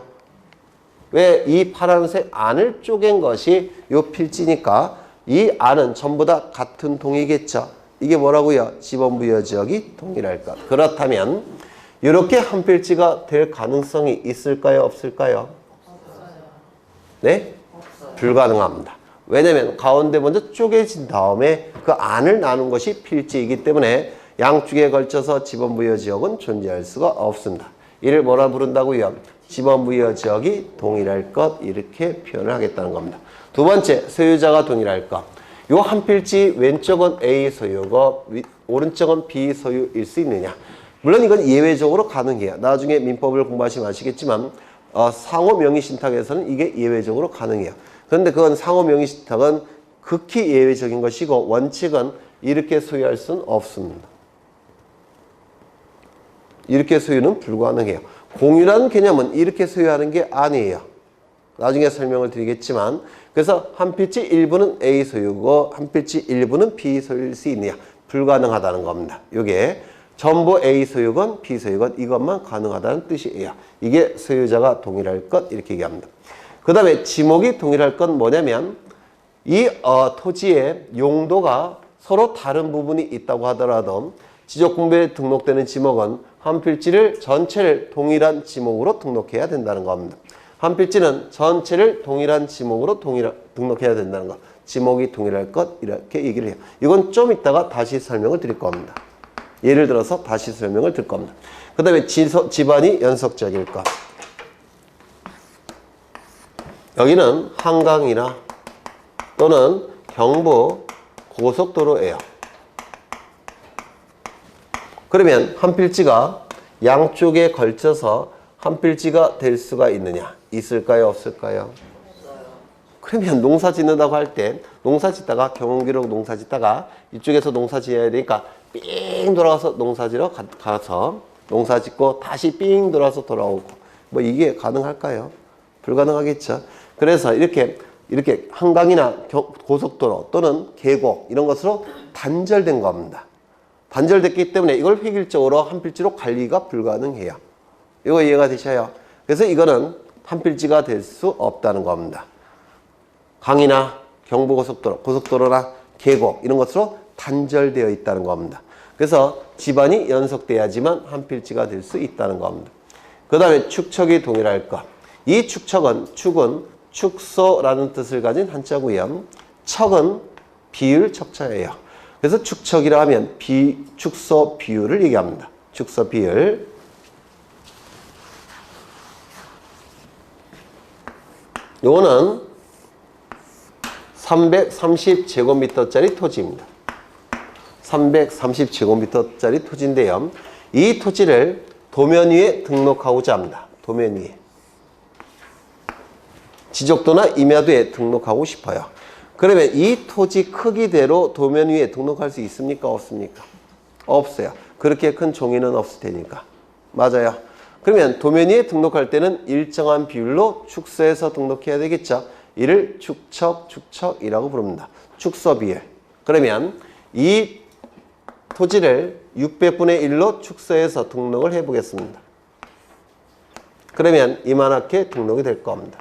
왜 이 파란색 안을 쪼갠 것이 이 필지니까 이 안은 전부 다 같은 동이겠죠. 이게 뭐라고요? 지번부여 지역이 동일할 것. 그렇다면 이렇게 한 필지가 될 가능성이 있을까요? 없을까요? 없어요. 네? 없어요. 불가능합니다. 왜냐하면 가운데 먼저 쪼개진 다음에 그 안을 나눈 것이 필지이기 때문에 양쪽에 걸쳐서 지번부여 지역은 존재할 수가 없습니다. 이를 뭐라 부른다고요? 지번부여 지역이 동일할 것 이렇게 표현을 하겠다는 겁니다. 두 번째, 소유자가 동일할 것. 요 한 필지 왼쪽은 A 소유고 오른쪽은 B 소유일 수 있느냐. 물론 이건 예외적으로 가능해요. 나중에 민법을 공부하시면 아시겠지만 상호 명의 신탁에서는 이게 예외적으로 가능해요. 그런데 그건 상호 명의 신탁은 극히 예외적인 것이고 원칙은 이렇게 소유할 수는 없습니다. 이렇게 소유는 불가능해요. 공유라는 개념은 이렇게 소유하는 게 아니에요. 나중에 설명을 드리겠지만 그래서 한 필지 일부는 A 소유고 한 필지 일부는 B 소유일 수 있느냐. 불가능하다는 겁니다. 이게 전부 A 소유건 B 소유건 이것만 가능하다는 뜻이에요. 이게 소유자가 동일할 것 이렇게 얘기합니다. 그 다음에 지목이 동일할 건 뭐냐면 이 토지의 용도가 서로 다른 부분이 있다고 하더라도 지적공부에 등록되는 지목은 한 필지를 전체를 동일한 지목으로 등록해야 된다는 겁니다. 한 필지는 전체를 동일한 지목으로 등록해야 된다는 것. 지목이 동일할 것 이렇게 얘기를 해요. 이건 좀 이따가 다시 설명을 드릴 겁니다. 예를 들어서 다시 설명을 드릴 겁니다. 그 다음에 집안이 연속적일 것. 여기는 한강이나 또는 경부 고속도로예요. 그러면 한 필지가 양쪽에 걸쳐서 한 필지가 될 수가 있느냐? 있을까요? 없을까요? 그러면 농사 짓는다고 할 때 농사 짓다가 경운기록 농사 짓다가 이쪽에서 농사 지어야 되니까 삥 돌아가서 농사 지러 가서 농사 짓고 다시 삥 돌아서 돌아오고 뭐 이게 가능할까요? 불가능하겠죠. 그래서 이렇게 한강이나 고속도로 또는 계곡 이런 것으로 단절된 겁니다. 단절됐기 때문에 이걸 획일적으로 한 필지로 관리가 불가능해요. 이거 이해가 되셔요? 그래서 이거는 한 필지가 될 수 없다는 겁니다. 강이나 경부고속도로, 고속도로나 계곡 이런 것으로 단절되어 있다는 겁니다. 그래서 집안이 연속돼야지만 한 필지가 될 수 있다는 겁니다. 그 다음에 축척이 동일할 것. 이 축은 축소라는 뜻을 가진 한자고요. 척은 비율 척자예요. 그래서 축척이라 하면 축소 비율을 얘기합니다. 축소 비율. 요거는 330제곱미터짜리 토지입니다. 330제곱미터짜리 토지인데요. 이 토지를 도면 위에 등록하고자 합니다. 도면 위에. 지적도나 임야도에 등록하고 싶어요. 그러면 이 토지 크기대로 도면 위에 등록할 수 있습니까? 없습니까? 없어요. 그렇게 큰 종이는 없을 테니까. 맞아요. 그러면 도면 위에 등록할 때는 일정한 비율로 축소해서 등록해야 되겠죠. 이를 축척이라고 부릅니다. 축소 비율. 그러면 이 토지를 600분의 1로 축소해서 등록을 해보겠습니다. 그러면 이만하게 등록이 될 겁니다.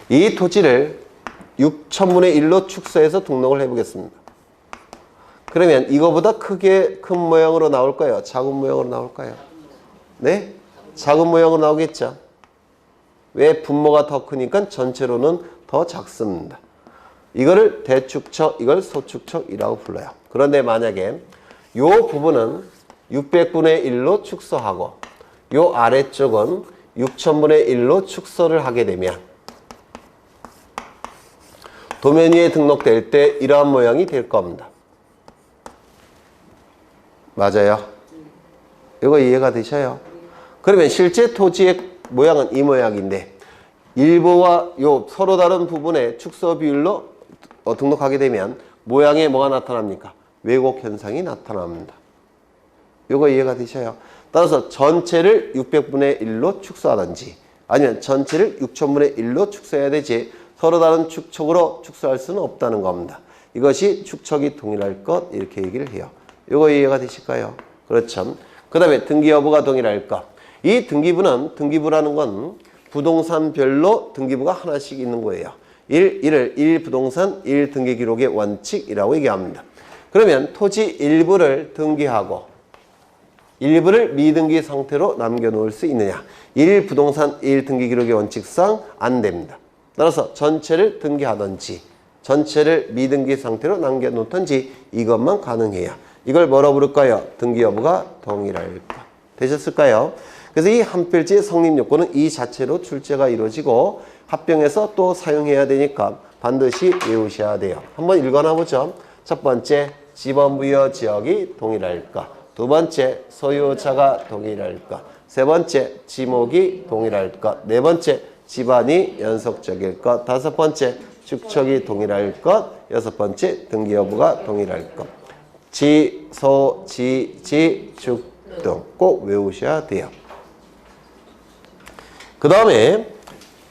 이 토지를 6,000분의 1로 축소해서 등록을 해보겠습니다. 그러면 이거보다 큰 모양으로 나올까요? 작은 모양으로 나올까요? 네? 작은 모양으로 나오겠죠. 왜? 분모가 더 크니까 전체로는 더 작습니다. 이거를 대축척, 이걸 소축척이라고 불러요. 그런데 만약에 이 부분은 600분의 1로 축소하고 이 아래쪽은 6,000분의 1로 축소를 하게 되면 도면 위에 등록될 때 이러한 모양이 될 겁니다. 맞아요. 이거 이해가 되셔요? 그러면 실제 토지의 모양은 이 모양인데 일부와 요 서로 다른 부분의 축소 비율로 등록하게 되면 모양에 뭐가 나타납니까? 왜곡 현상이 나타납니다. 이거 이해가 되셔요? 따라서 전체를 600분의 1로 축소하든지 아니면 전체를 6,000분의 1로 축소해야 되지 서로 다른 축척으로 축소할 수는 없다는 겁니다. 이것이 축척이 동일할 것 이렇게 얘기를 해요. 이거 이해가 되실까요? 그렇죠. 그 다음에 등기 여부가 동일할 것. 이 등기부라는 건 부동산별로 등기부가 하나씩 있는 거예요. 이를 1부동산 1등기 기록의 원칙이라고 얘기합니다. 그러면 토지 일부를 등기하고 일부를 미등기 상태로 남겨놓을 수 있느냐? 1부동산 1등기 기록의 원칙상 안 됩니다. 따라서 전체를 등기하든지 전체를 미등기 상태로 남겨놓든지 이것만 가능해요. 이걸 뭐라고 부를까요? 등기 여부가 동일할 것. 되셨을까요? 그래서 이 한 필지의 성립 요건은 이 자체로 출제가 이루어지고 합병해서 또 사용해야 되니까 반드시 외우셔야 돼요. 한번 읽어나 보죠. 첫 번째, 지번부여 지역이 동일할 것. 두 번째, 소유자가 동일할 것. 세 번째, 지목이 동일할 것. 네 번째, 집안이 연속적일 것. 다섯 번째, 축척이 동일할 것. 여섯 번째, 등기 여부가 동일할 것. 지, 소, 지, 축 등 꼭 외우셔야 돼요. 그 다음에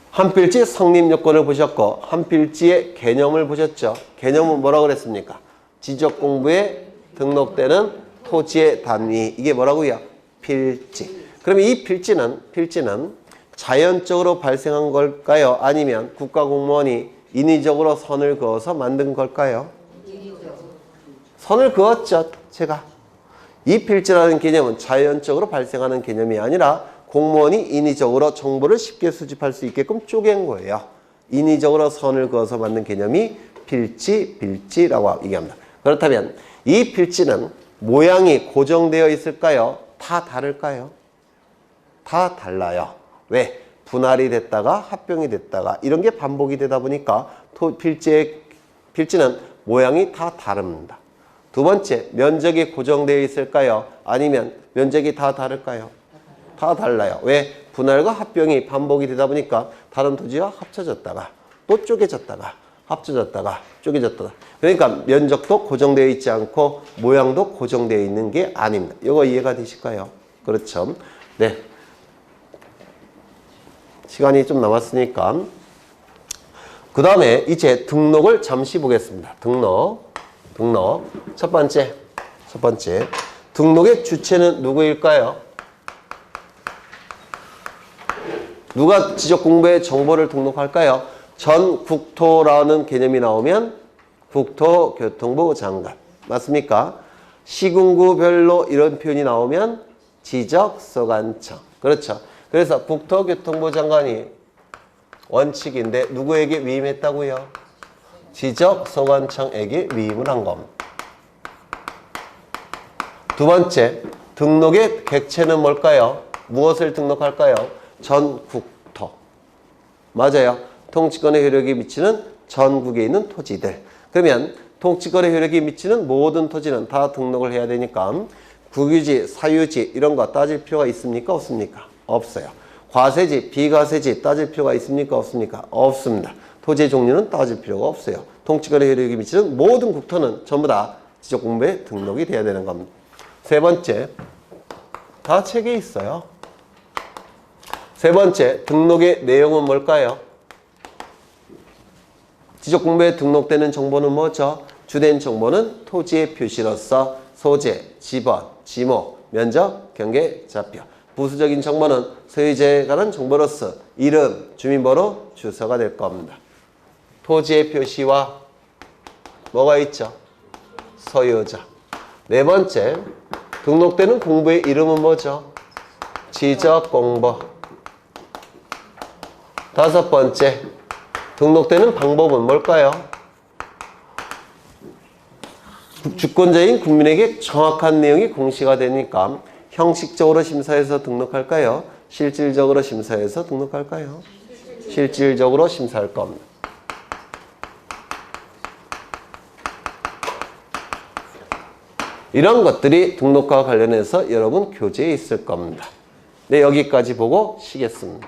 한 필지 성립 요건을 보셨고 한 필지의 개념을 보셨죠. 개념은 뭐라고 그랬습니까? 지적공부에 등록되는 토지의 단위. 이게 뭐라고요? 필지. 그러면 이 필지는 자연적으로 발생한 걸까요? 아니면 국가공무원이 인위적으로 선을 그어서 만든 걸까요? 선을 그었죠, 제가. 이 필지라는 개념은 자연적으로 발생하는 개념이 아니라 공무원이 인위적으로 정보를 쉽게 수집할 수 있게끔 쪼갠 거예요. 인위적으로 선을 그어서 만든 개념이 필지, 빌지라고 얘기합니다. 그렇다면 이 필지는 모양이 고정되어 있을까요? 다 다를까요? 다 달라요. 왜? 분할이 됐다가 합병이 됐다가 이런 게 반복이 되다 보니까 필지는 모양이 다 다릅니다. 두 번째, 면적이 고정되어 있을까요? 아니면 면적이 다 다를까요? 다 달라요. 왜? 분할과 합병이 반복이 되다 보니까 다른 토지와 합쳐졌다가 또 쪼개졌다가 합쳐졌다가 쪼개졌다가 그러니까 면적도 고정되어 있지 않고 모양도 고정되어 있는 게 아닙니다. 이거 이해가 되실까요? 그렇죠. 네. 시간이 좀 남았으니까 그 다음에 이제 등록을 잠시 보겠습니다. 등록. 첫 번째. 등록의 주체는 누구일까요? 누가 지적공부의 정보를 등록할까요? 전국토라는 개념이 나오면 국토교통부 장관. 맞습니까? 시군구별로 이런 표현이 나오면 지적소관청. 그렇죠. 그래서 국토교통부 장관이 원칙인데 누구에게 위임했다고요? 지적소관청에게 위임을 한 겁니다. 두 번째, 등록의 객체는 뭘까요? 무엇을 등록할까요? 전국토. 맞아요. 통치권의 효력이 미치는 전국에 있는 토지들. 그러면 통치권의 효력이 미치는 모든 토지는 다 등록을 해야 되니까 국유지, 사유지 이런 거 따질 필요가 있습니까? 없습니까? 없어요. 과세지, 비과세지 따질 필요가 있습니까? 없습니까? 없습니다. 토지의 종류는 따질 필요가 없어요. 통치권의 효력이 미치는 모든 국토는 전부 다 지적공부에 등록이 돼야 되는 겁니다. 세 번째, 다 책에 있어요. 세 번째, 등록의 내용은 뭘까요? 지적공부에 등록되는 정보는 뭐죠? 주된 정보는 토지의 표시로서 소재, 지번, 지목, 면적, 경계, 좌표. 부수적인 정보는 소유자에 관한 정보로서 이름, 주민번호, 주소가 될 겁니다. 토지의 표시와 뭐가 있죠? 소유자. 네 번째, 등록되는 공부의 이름은 뭐죠? 지적공부. 다섯 번째, 등록되는 방법은 뭘까요? 주권자인 국민에게 정확한 내용이 공시가 되니까 형식적으로 심사해서 등록할까요? 실질적으로 심사해서 등록할까요? 실질적으로 심사할 겁니다. 이런 것들이 등록과 관련해서 여러분 교재에 있을 겁니다. 네, 여기까지 보고 쉬겠습니다.